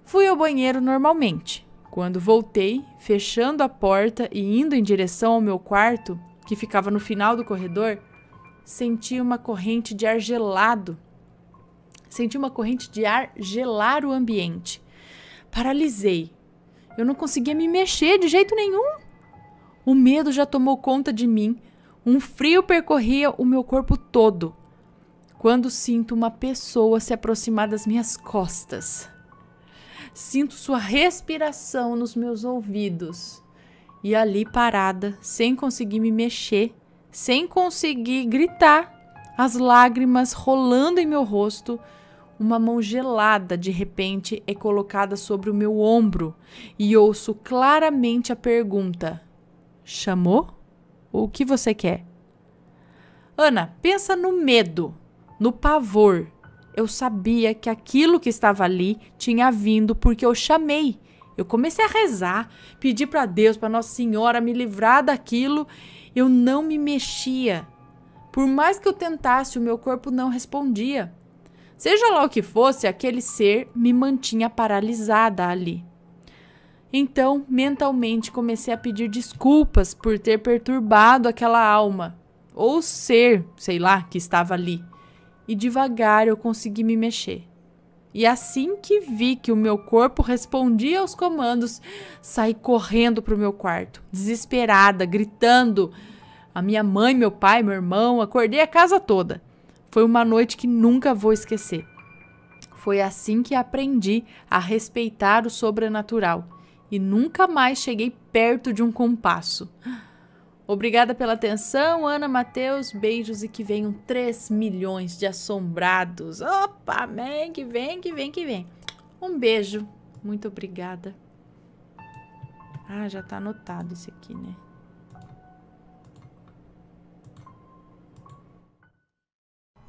Fui ao banheiro normalmente. Quando voltei, fechando a porta e indo em direção ao meu quarto, que ficava no final do corredor, senti uma corrente de ar gelado. Senti uma corrente de ar gelar o ambiente. Paralisei. Eu não conseguia me mexer de jeito nenhum. O medo já tomou conta de mim. Um frio percorria o meu corpo todo. Quando sinto uma pessoa se aproximar das minhas costas. Sinto sua respiração nos meus ouvidos. E ali parada, sem conseguir me mexer, sem conseguir gritar, as lágrimas rolando em meu rosto, uma mão gelada de repente é colocada sobre o meu ombro e ouço claramente a pergunta: chamou? O que você quer? Ana, pensa no medo, no pavor. Eu sabia que aquilo que estava ali tinha vindo porque eu chamei. Eu comecei a rezar, pedi para Deus, para Nossa Senhora me livrar daquilo. Eu não me mexia. Por mais que eu tentasse, o meu corpo não respondia. Seja lá o que fosse, aquele ser me mantinha paralisada ali. Então, mentalmente, comecei a pedir desculpas por ter perturbado aquela alma, ou ser, sei lá, que estava ali. E devagar eu consegui me mexer. E assim que vi que o meu corpo respondia aos comandos, saí correndo para o meu quarto, desesperada, gritando. A minha mãe, meu pai, meu irmão, acordei a casa toda. Foi uma noite que nunca vou esquecer. Foi assim que aprendi a respeitar o sobrenatural e nunca mais cheguei perto de um compasso. Obrigada pela atenção, Ana, Matheus, beijos e que venham 3 milhões de assombrados. Opa, amém, que vem, que vem, que vem. Um beijo, muito obrigada. Ah, já tá anotado esse aqui, né?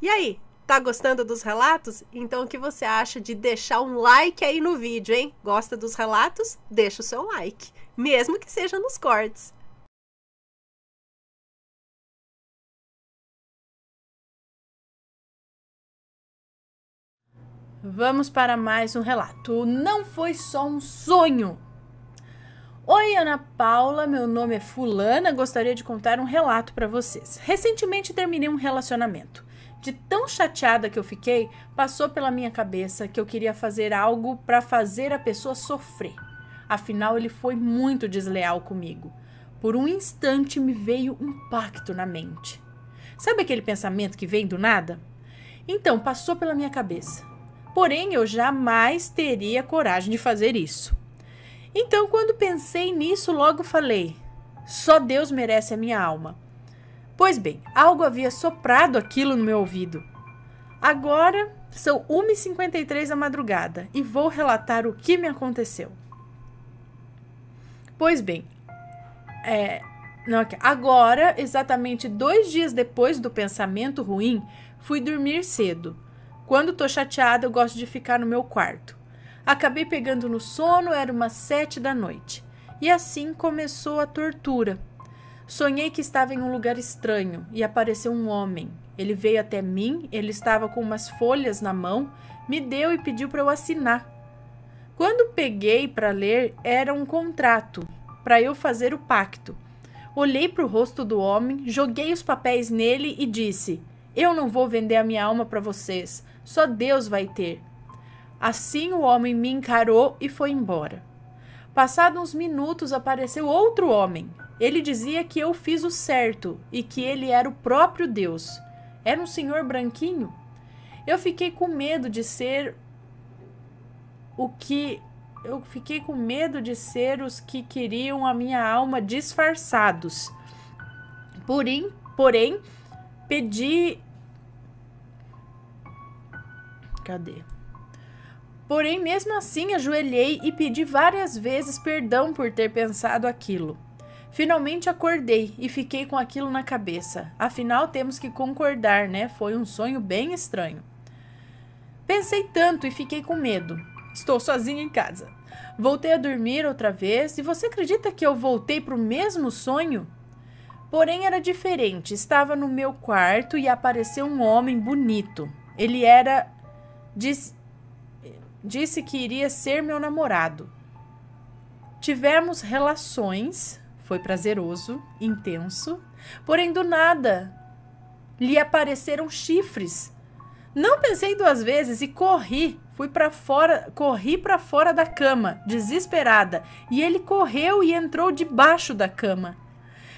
E aí, tá gostando dos relatos? Então o que você acha de deixar um like aí no vídeo, hein? Gosta dos relatos? Deixa o seu like, mesmo que seja nos cortes. Vamos para mais um relato. Não foi só um sonho. Oi, Ana Paula, meu nome é Fulana, gostaria de contar um relato para vocês. Recentemente terminei um relacionamento. De tão chateada que eu fiquei, passou pela minha cabeça que eu queria fazer algo para fazer a pessoa sofrer. Afinal, ele foi muito desleal comigo. Por um instante me veio um pacto na mente. Sabe aquele pensamento que vem do nada? Então, passou pela minha cabeça. Porém, eu jamais teria coragem de fazer isso. Então, quando pensei nisso, logo falei: só Deus merece a minha alma. Pois bem, algo havia soprado aquilo no meu ouvido. Agora são 1h53 da madrugada e vou relatar o que me aconteceu. Pois bem, agora, exatamente 2 dias depois do pensamento ruim, fui dormir cedo. Quando tô chateada, eu gosto de ficar no meu quarto. Acabei pegando no sono, era umas 7 da noite. E assim começou a tortura. Sonhei que estava em um lugar estranho e apareceu um homem. Ele veio até mim, ele estava com umas folhas na mão, me deu e pediu para eu assinar. Quando peguei para ler, era um contrato, para eu fazer o pacto. Olhei para o rosto do homem, joguei os papéis nele e disse: eu não vou vender a minha alma para vocês, só Deus vai ter. Assim o homem me encarou e foi embora. Passados uns minutos apareceu outro homem. Ele dizia que eu fiz o certo e que ele era o próprio Deus. Era um senhor branquinho. Eu fiquei com medo de ser os que queriam a minha alma disfarçados. Porém, pedi... Porém, mesmo assim, ajoelhei e pedi várias vezes perdão por ter pensado aquilo. Finalmente acordei e fiquei com aquilo na cabeça. Afinal, temos que concordar, né? Foi um sonho bem estranho. Pensei tanto e fiquei com medo. Estou sozinha em casa. Voltei a dormir outra vez e você acredita que eu voltei para o mesmo sonho? Porém, era diferente. Estava no meu quarto e apareceu um homem bonito. Ele era... Disse que iria ser meu namorado. Tivemos relações, foi prazeroso, intenso, porém do nada lhe apareceram chifres. Não pensei 2 vezes e corri para fora da cama, desesperada, e ele correu e entrou debaixo da cama.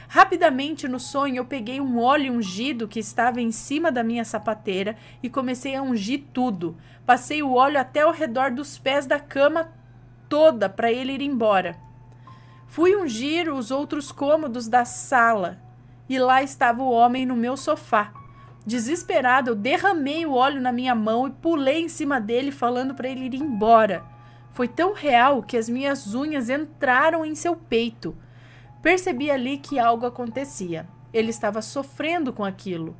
Rapidamente no sonho eu peguei um óleo ungido que estava em cima da minha sapateira e comecei a ungir tudo. Passei o óleo até ao redor dos pés da cama toda para ele ir embora. Fui ungir os outros cômodos da sala e lá estava o homem no meu sofá. Desesperado, eu derramei o óleo na minha mão e pulei em cima dele falando para ele ir embora. Foi tão real que as minhas unhas entraram em seu peito. Percebi ali que algo acontecia. Ele estava sofrendo com aquilo.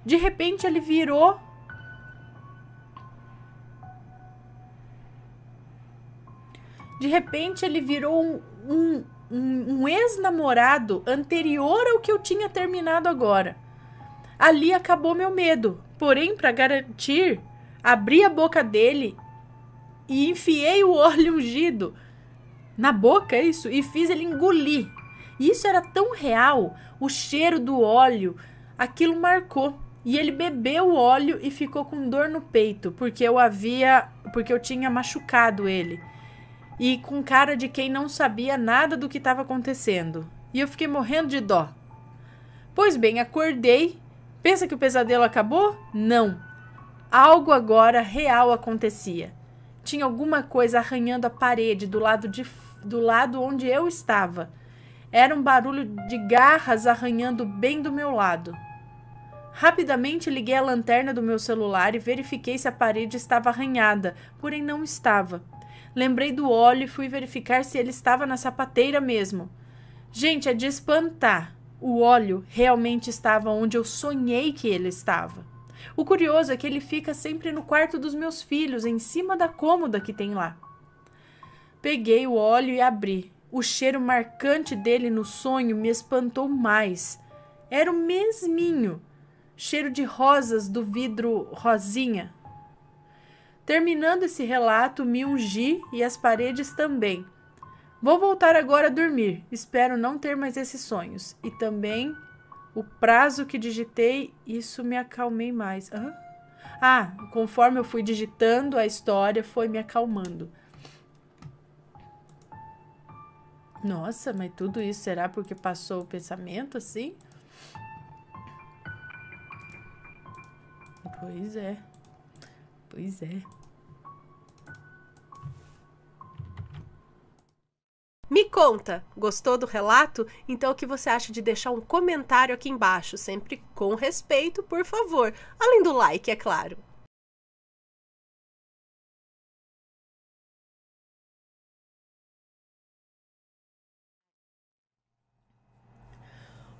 De repente, ele virou... um ex-namorado anterior ao que eu tinha terminado agora. Ali acabou meu medo. Porém, para garantir, abri a boca dele e enfiei o óleo ungido na boca, isso, e fiz ele engolir. E isso era tão real, o cheiro do óleo, aquilo marcou. E ele bebeu o óleo e ficou com dor no peito, porque eu tinha machucado ele. E com cara de quem não sabia nada do que estava acontecendo. E eu fiquei morrendo de dó. Pois bem, acordei. Pensa que o pesadelo acabou? Não. Algo agora real acontecia. Tinha alguma coisa arranhando a parede do lado onde eu estava. Era um barulho de garras arranhando bem do meu lado. Rapidamente liguei a lanterna do meu celular e verifiquei se a parede estava arranhada, porém não estava. Lembrei do óleo e fui verificar se ele estava na sapateira mesmo. Gente, é de espantar. O óleo realmente estava onde eu sonhei que ele estava. O curioso é que ele fica sempre no quarto dos meus filhos, em cima da cômoda que tem lá. Peguei o óleo e abri. O cheiro marcante dele no sonho me espantou mais. Era o mesminho. Cheiro de rosas do vidro rosinha. Terminando esse relato, me ungi e as paredes também. Vou voltar agora a dormir. Espero não ter mais esses sonhos. E também o prazo que digitei, isso me acalmei mais. Conforme eu fui digitando a história, foi me acalmando. Nossa, mas tudo isso será porque passou o pensamento assim? Pois é. Pois é. Me conta, gostou do relato? Então o que você acha de deixar um comentário aqui embaixo, sempre com respeito, por favor. Além do like, é claro.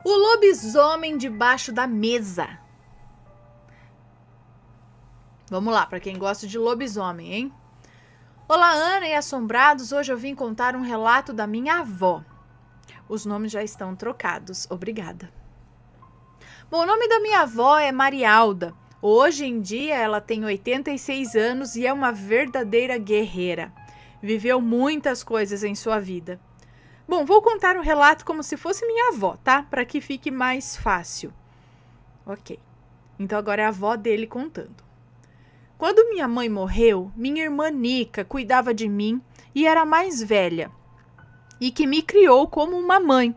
O lobisomem debaixo da mesa. Vamos lá, para quem gosta de lobisomem, hein? Olá, Ana e assombrados. Hoje eu vim contar um relato da minha avó. Os nomes já estão trocados. Obrigada. Bom, o nome da minha avó é Marialda. Hoje em dia ela tem 86 anos e é uma verdadeira guerreira. Viveu muitas coisas em sua vida. Bom, vou contar um relato como se fosse minha avó, tá? Para que fique mais fácil. Ok. Então agora é a avó dele contando. Quando minha mãe morreu, minha irmã Nica cuidava de mim e era mais velha, e que me criou como uma mãe.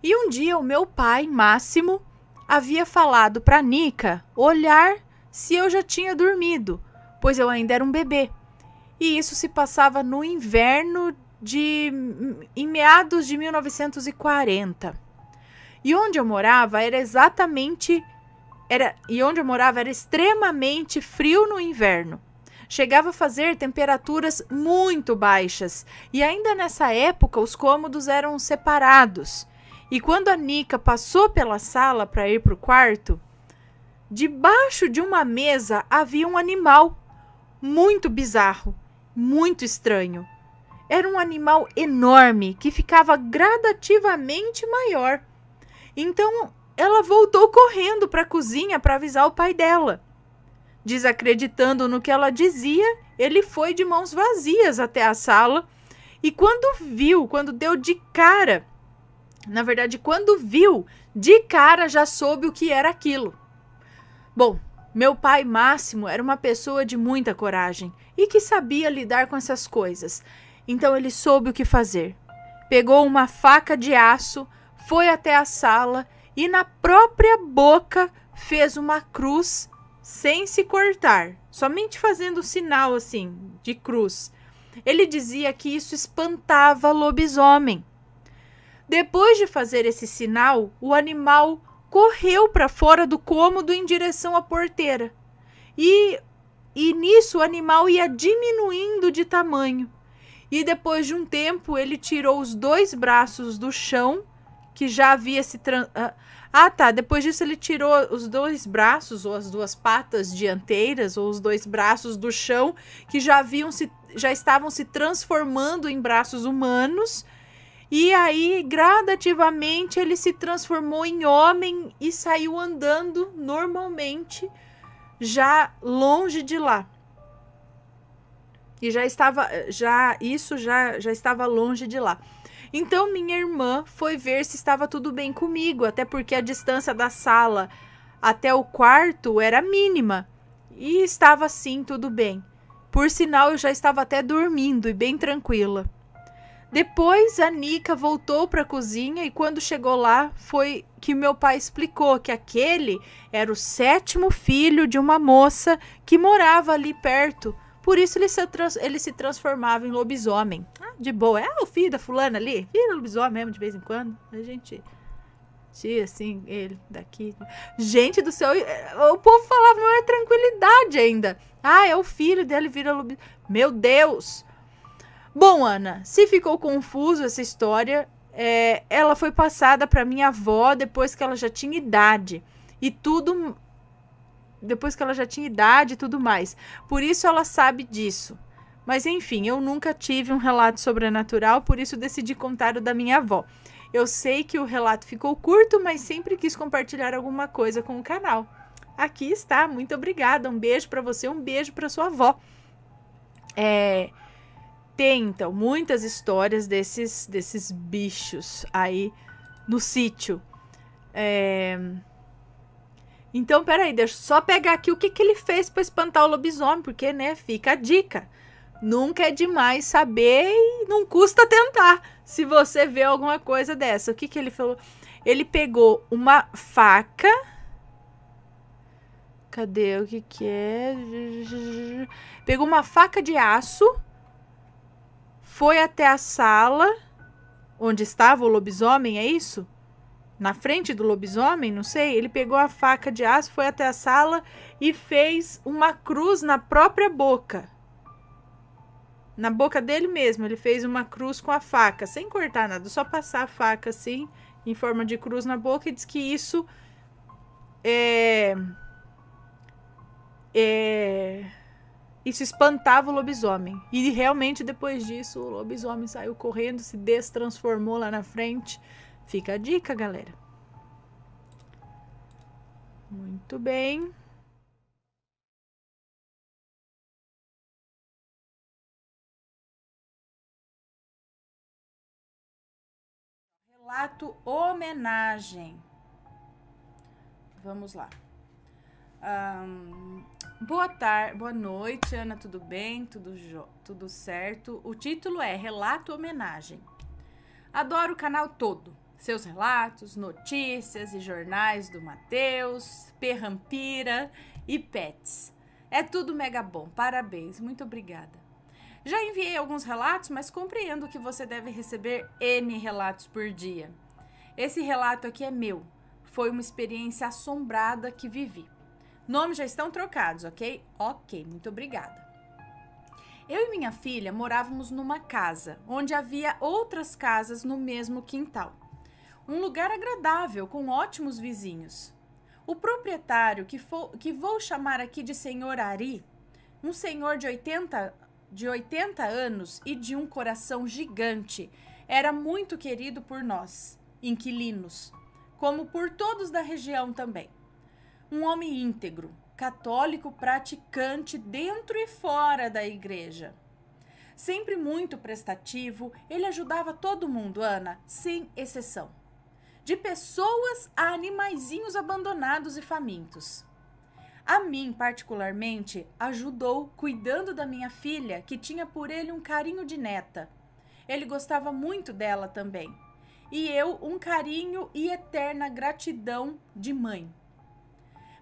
E um dia o meu pai, Máximo, havia falado para Nica olhar se eu já tinha dormido, pois eu ainda era um bebê. E isso se passava no inverno em meados de 1940. E onde eu morava era extremamente frio no inverno. Chegava a fazer temperaturas muito baixas. E ainda nessa época os cômodos eram separados. E quando a Nica passou pela sala para ir para o quarto, debaixo de uma mesa havia um animal muito bizarro, muito estranho. Era um animal enorme que ficava gradativamente maior. Então ela voltou correndo para a cozinha para avisar o pai dela. Desacreditando no que ela dizia, ele foi de mãos vazias até a sala e quando viu de cara já soube o que era aquilo. Bom, meu pai Máximo era uma pessoa de muita coragem e que sabia lidar com essas coisas. Então ele soube o que fazer. Pegou uma faca de aço, foi até a sala e na própria boca fez uma cruz sem se cortar, somente fazendo o sinal assim de cruz. Ele dizia que isso espantava lobisomem. Depois de fazer esse sinal, o animal correu para fora do cômodo em direção à porteira. E nisso o animal ia diminuindo de tamanho. E depois de um tempo, ele tirou os 2 braços do chão, que já havia se... Depois disso ele tirou os 2 braços, ou as 2 patas dianteiras, ou os 2 braços do chão, que já estavam se transformando em braços humanos. E aí, gradativamente, ele se transformou em homem e saiu andando normalmente, já longe de lá. E já estava longe de lá. Então minha irmã foi ver se estava tudo bem comigo, até porque a distância da sala até o quarto era mínima. E estava sim tudo bem. Por sinal, eu já estava até dormindo e bem tranquila. Depois a Nica voltou para a cozinha e quando chegou lá foi que meu pai explicou que aquele era o 7º filho de uma moça que morava ali perto, Por isso ele se transformava em lobisomem. Ah, de boa. É o filho da fulana ali. Vira lobisomem mesmo de vez em quando. A gente tira assim, ele daqui. Gente do céu, o povo falava, não é tranquilidade ainda. Ah, é o filho dele, vira lobisomem. Meu Deus! Bom, Ana, se ficou confuso essa história, ela foi passada para minha avó depois que ela já tinha idade. E tudo... Depois que ela já tinha idade e tudo mais. Por isso ela sabe disso. Mas enfim, eu nunca tive um relato sobrenatural, por isso decidi contar o da minha avó. Eu sei que o relato ficou curto, mas sempre quis compartilhar alguma coisa com o canal. Aqui está, muito obrigada. Um beijo para você, um beijo para sua avó. Tem, então, muitas histórias desses bichos aí no sítio. Então, peraí, deixa eu só pegar aqui o que ele fez para espantar o lobisomem, porque, né, fica a dica. Nunca é demais saber e não custa tentar, se você vê alguma coisa dessa. O que ele falou? Ele pegou uma faca. Cadê? O que é? Pegou uma faca de aço, foi até a sala onde estava o lobisomem, é isso? Na frente do lobisomem, não sei, ele pegou a faca de aço, foi até a sala e fez uma cruz na própria boca. Na boca dele mesmo, ele fez uma cruz com a faca, sem cortar nada, só passar a faca assim, em forma de cruz na boca, e diz que isso isso espantava o lobisomem. E realmente depois disso, o lobisomem saiu correndo, se destransformou lá na frente. Fica a dica, galera. Muito bem. Relato homenagem. Vamos lá. Boa tarde, boa noite, Ana, tudo bem? Tudo certo? O título é Relato Homenagem. Adoro o canal todo. Seus relatos, notícias e jornais do Matheus, Perrampira e Pets. É tudo mega bom. Parabéns. Muito obrigada. Já enviei alguns relatos, mas compreendo que você deve receber N relatos por dia. Esse relato aqui é meu. Foi uma experiência assombrada que vivi. Nomes já estão trocados, ok? Ok, muito obrigada. Eu e minha filha morávamos numa casa, onde havia outras casas no mesmo quintal. Um lugar agradável, com ótimos vizinhos. O proprietário, que vou chamar aqui de senhor Ari, um senhor de 80 anos e de um coração gigante, era muito querido por nós, inquilinos, como por todos da região também. Um homem íntegro, católico praticante dentro e fora da igreja. Sempre muito prestativo, ele ajudava todo mundo, Ana, sem exceção. De pessoas a animaizinhos abandonados e famintos. A mim, particularmente, ajudou cuidando da minha filha, que tinha por ele um carinho de neta. Ele gostava muito dela também. E eu, um carinho e eterna gratidão de mãe.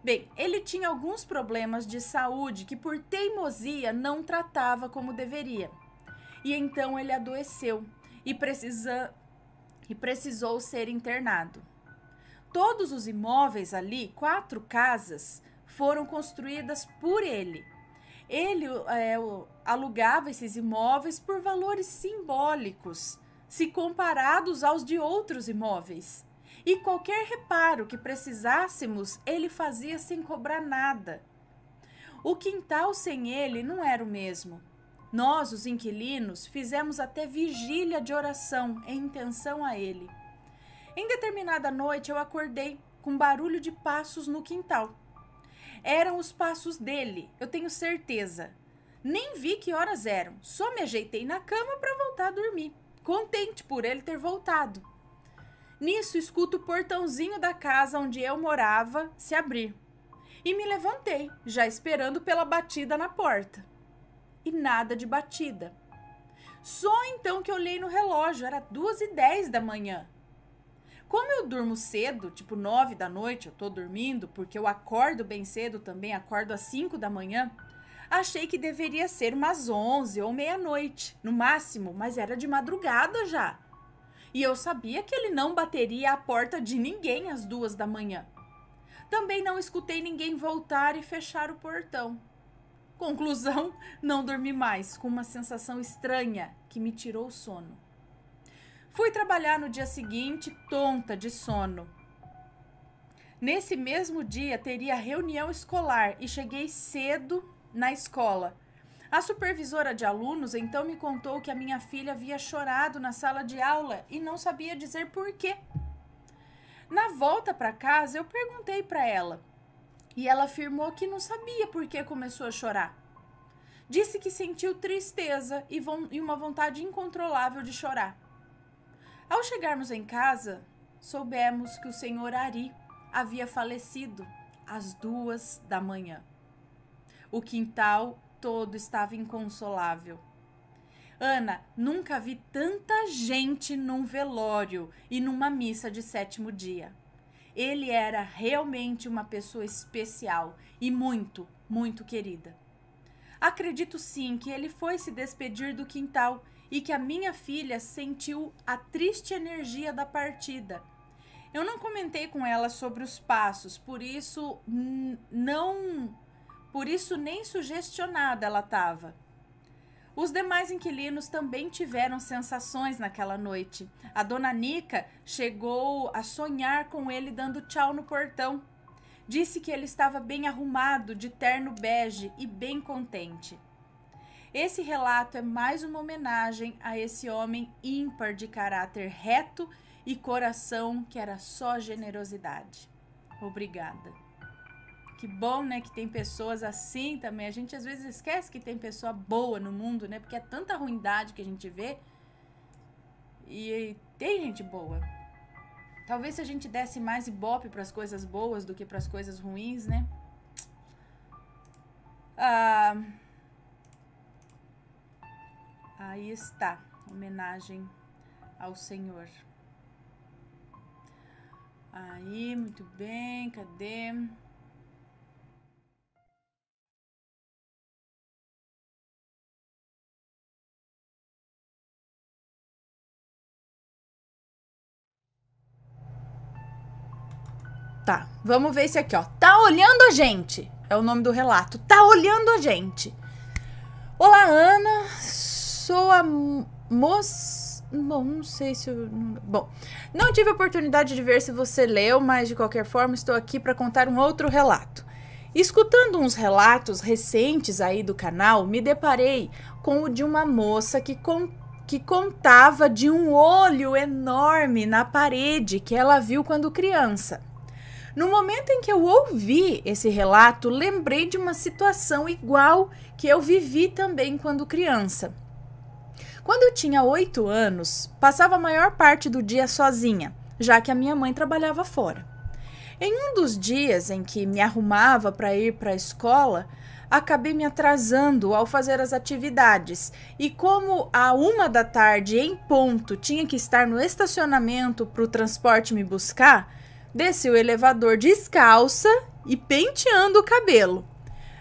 Bem, ele tinha alguns problemas de saúde que por teimosia não tratava como deveria. E então ele adoeceu e precisou ser internado. Todos os imóveis ali, 4 casas, foram construídas por ele. Ele alugava esses imóveis por valores simbólicos, se comparados aos de outros imóveis. E qualquer reparo que precisássemos, ele fazia sem cobrar nada. O quintal sem ele não era o mesmo. Nós, os inquilinos, fizemos até vigília de oração em intenção a ele. Em determinada noite eu acordei com barulho de passos no quintal. Eram os passos dele, eu tenho certeza. Nem vi que horas eram, só me ajeitei na cama para voltar a dormir, contente por ele ter voltado. Nisso escuto o portãozinho da casa onde eu morava se abrir. E me levantei, já esperando pela batida na porta. E nada de batida. Só então que olhei no relógio, era 2h10 da manhã. Como eu durmo cedo, tipo 9 da noite, eu tô dormindo, porque eu acordo bem cedo também, acordo às 5 da manhã, Achei que deveria ser umas 11 ou meia-noite, no máximo, mas era de madrugada já. E eu sabia que ele não bateria à porta de ninguém às 2 da manhã. Também não escutei ninguém voltar e fechar o portão. Conclusão, não dormi mais, com uma sensação estranha que me tirou o sono. Fui trabalhar no dia seguinte, tonta de sono. Nesse mesmo dia, teria reunião escolar e cheguei cedo na escola. A supervisora de alunos então me contou que a minha filha havia chorado na sala de aula e não sabia dizer por quê. Na volta para casa, eu perguntei para ela e ela afirmou que não sabia por que começou a chorar. Disse que sentiu tristeza e uma vontade incontrolável de chorar. Ao chegarmos em casa, soubemos que o senhor Ari havia falecido às 2 da manhã. O quintal todo estava inconsolável. Ana, nunca vi tanta gente num velório e numa missa de 7º dia. Ele era realmente uma pessoa especial e muito, muito querida. Acredito sim que ele foi se despedir do quintal e que a minha filha sentiu a triste energia da partida. Eu não comentei com ela sobre os passos, por isso nem sugestionada ela estava. Os demais inquilinos também tiveram sensações naquela noite. A dona Nica chegou a sonhar com ele dando tchau no portão. Disse que ele estava bem arrumado, de terno bege e bem contente. Esse relato é mais uma homenagem a esse homem ímpar de caráter reto e coração que era só generosidade. Obrigada. Que bom, né, que tem pessoas assim também. A gente às vezes esquece que tem pessoa boa no mundo, né? Porque é tanta ruindade que a gente vê. E tem gente boa. Talvez se a gente desse mais ibope para as coisas boas do que para as coisas ruins, né? Aí está, homenagem ao Senhor. Aí, muito bem, cadê? Tá, vamos ver esse aqui, ó. Tá olhando a gente. É o nome do relato. Tá olhando a gente. Olá, Ana. Sou a moça... Bom, não sei se eu... Bom, não tive a oportunidade de ver se você leu, mas de qualquer forma estou aqui para contar um outro relato. Escutando uns relatos recentes aí do canal, me deparei com o de uma moça que contava de um olho enorme na parede que ela viu quando criança. No momento em que eu ouvi esse relato, lembrei de uma situação igual que eu vivi também quando criança. Quando eu tinha 8 anos, passava a maior parte do dia sozinha, já que a minha mãe trabalhava fora. Em um dos dias em que me arrumava para ir para a escola, acabei me atrasando ao fazer as atividades e como à 1 da tarde em ponto tinha que estar no estacionamento para o transporte me buscar, desci o elevador descalça e penteando o cabelo.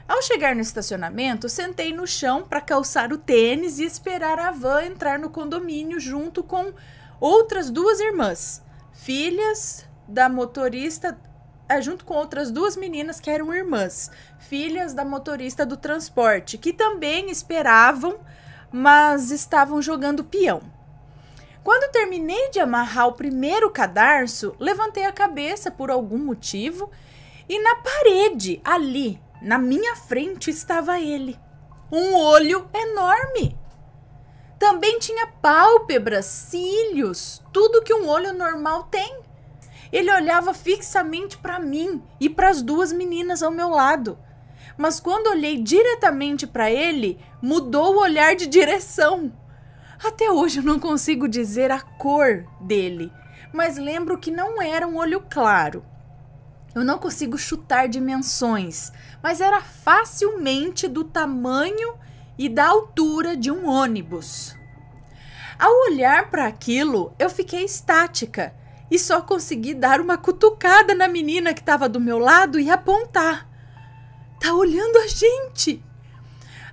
Ao chegar no estacionamento, sentei no chão para calçar o tênis e esperar a van entrar no condomínio junto com outras 2 irmãs, filhas da motorista, junto com outras 2 meninas que eram irmãs, filhas da motorista do transporte, que também esperavam, mas estavam jogando peão. Quando terminei de amarrar o primeiro cadarço, levantei a cabeça por algum motivo e na parede, ali, na minha frente, estava ele. Um olho enorme. Também tinha pálpebras, cílios, tudo que um olho normal tem. Ele olhava fixamente para mim e para as 2 meninas ao meu lado. Mas quando olhei diretamente para ele, mudou o olhar de direção. Até hoje eu não consigo dizer a cor dele, mas lembro que não era um olho claro. Eu não consigo chutar dimensões, mas era facilmente do tamanho e da altura de um ônibus. Ao olhar para aquilo, eu fiquei estática e só consegui dar uma cutucada na menina que estava do meu lado e apontar. Tá olhando a gente!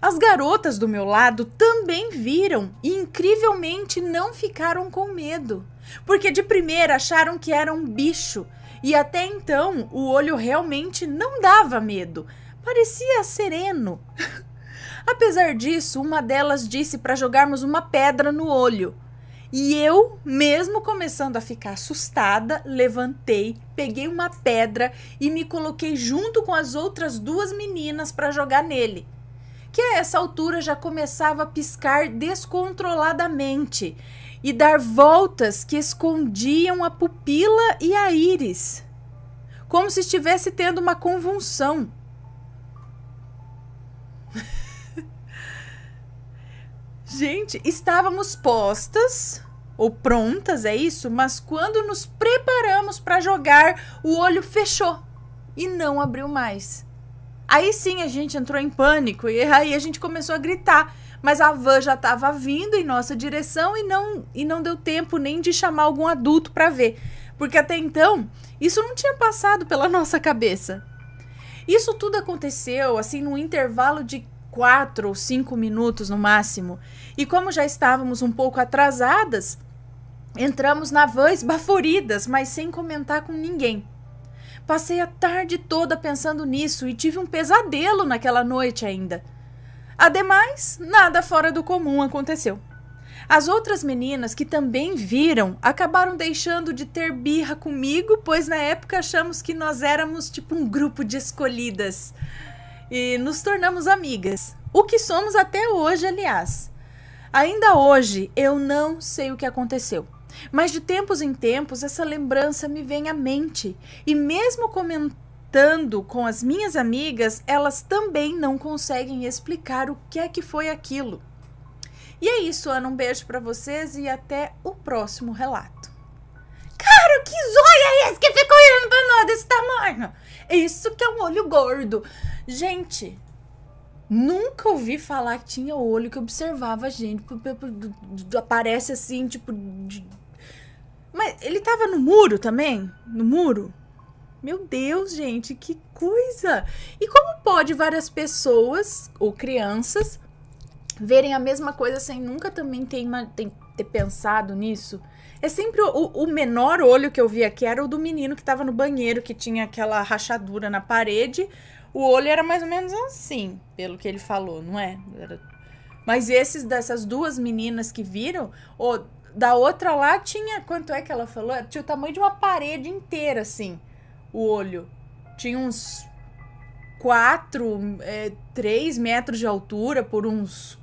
As garotas do meu lado também viram e incrivelmente não ficaram com medo, porque de primeira acharam que era um bicho e até então o olho realmente não dava medo, parecia sereno. Apesar disso, uma delas disse para jogarmos uma pedra no olho. E eu, mesmo começando a ficar assustada, levantei, peguei uma pedra e me coloquei junto com as outras duas meninas para jogar nele, que a essa altura já começava a piscar descontroladamente e dar voltas que escondiam a pupila e a íris, como se estivesse tendo uma convulsão. Gente, estávamos postas, ou prontas, é isso? Mas quando nos preparamos para jogar, o olho fechou e não abriu mais. Aí sim a gente entrou em pânico e aí a gente começou a gritar. Mas a van já estava vindo em nossa direção e não deu tempo nem de chamar algum adulto para ver. Porque até então, isso não tinha passado pela nossa cabeça. Isso tudo aconteceu assim num intervalo de 4 ou 5 minutos no máximo. E como já estávamos um pouco atrasadas, entramos na van esbaforidas, mas sem comentar com ninguém. Passei a tarde toda pensando nisso e tive um pesadelo naquela noite ainda. Ademais, nada fora do comum aconteceu. As outras meninas que também viram acabaram deixando de ter birra comigo, pois na época achamos que nós éramos tipo um grupo de escolhidas. E nos tornamos amigas, o que somos até hoje, aliás. Ainda hoje eu não sei o que aconteceu, mas de tempos em tempos essa lembrança me vem à mente e mesmo comentando com as minhas amigas, elas também não conseguem explicar o que é que foi aquilo. E é isso, Ana, um beijo pra vocês e até o próximo relato. Cara, que zóio é esse que fica olhando pra nós desse tamanho? Isso que é um olho gordo. Gente, nunca ouvi falar que tinha olho que observava a gente. Aparece assim, tipo... Mas ele tava no muro também? No muro? Meu Deus, gente, que coisa! E como pode várias pessoas ou crianças verem a mesma coisa sem nunca também ter pensado nisso? É sempre o menor olho que eu vi aqui era o do menino que tava no banheiro, que tinha aquela rachadura na parede. O olho era mais ou menos assim, pelo que ele falou, não é? Mas dessas duas meninas que viram, da outra lá tinha, quanto é que ela falou? Tinha o tamanho de uma parede inteira, assim, o olho. Tinha uns 3 metros de altura por uns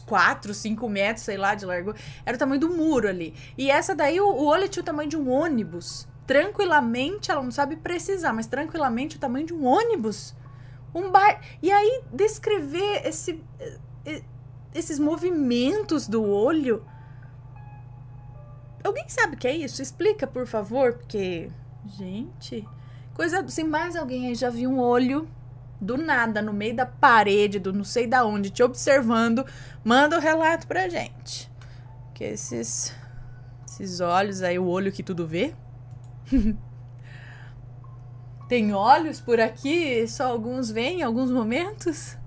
4, 5 metros, sei lá, de largura. Era o tamanho do muro ali. E essa daí, o olho tinha o tamanho de um ônibus. Tranquilamente, ela não sabe precisar, mas tranquilamente o tamanho de um ônibus. E aí, descrever esses movimentos do olho. Alguém sabe o que é isso? Explica, por favor, porque... Gente... Coisa... Se mais alguém aí já viu um olho... do nada, no meio da parede, do não sei da onde, te observando, manda o relato pra gente. Que esses olhos aí, o olho que tudo vê. Tem olhos por aqui, só alguns veem em alguns momentos.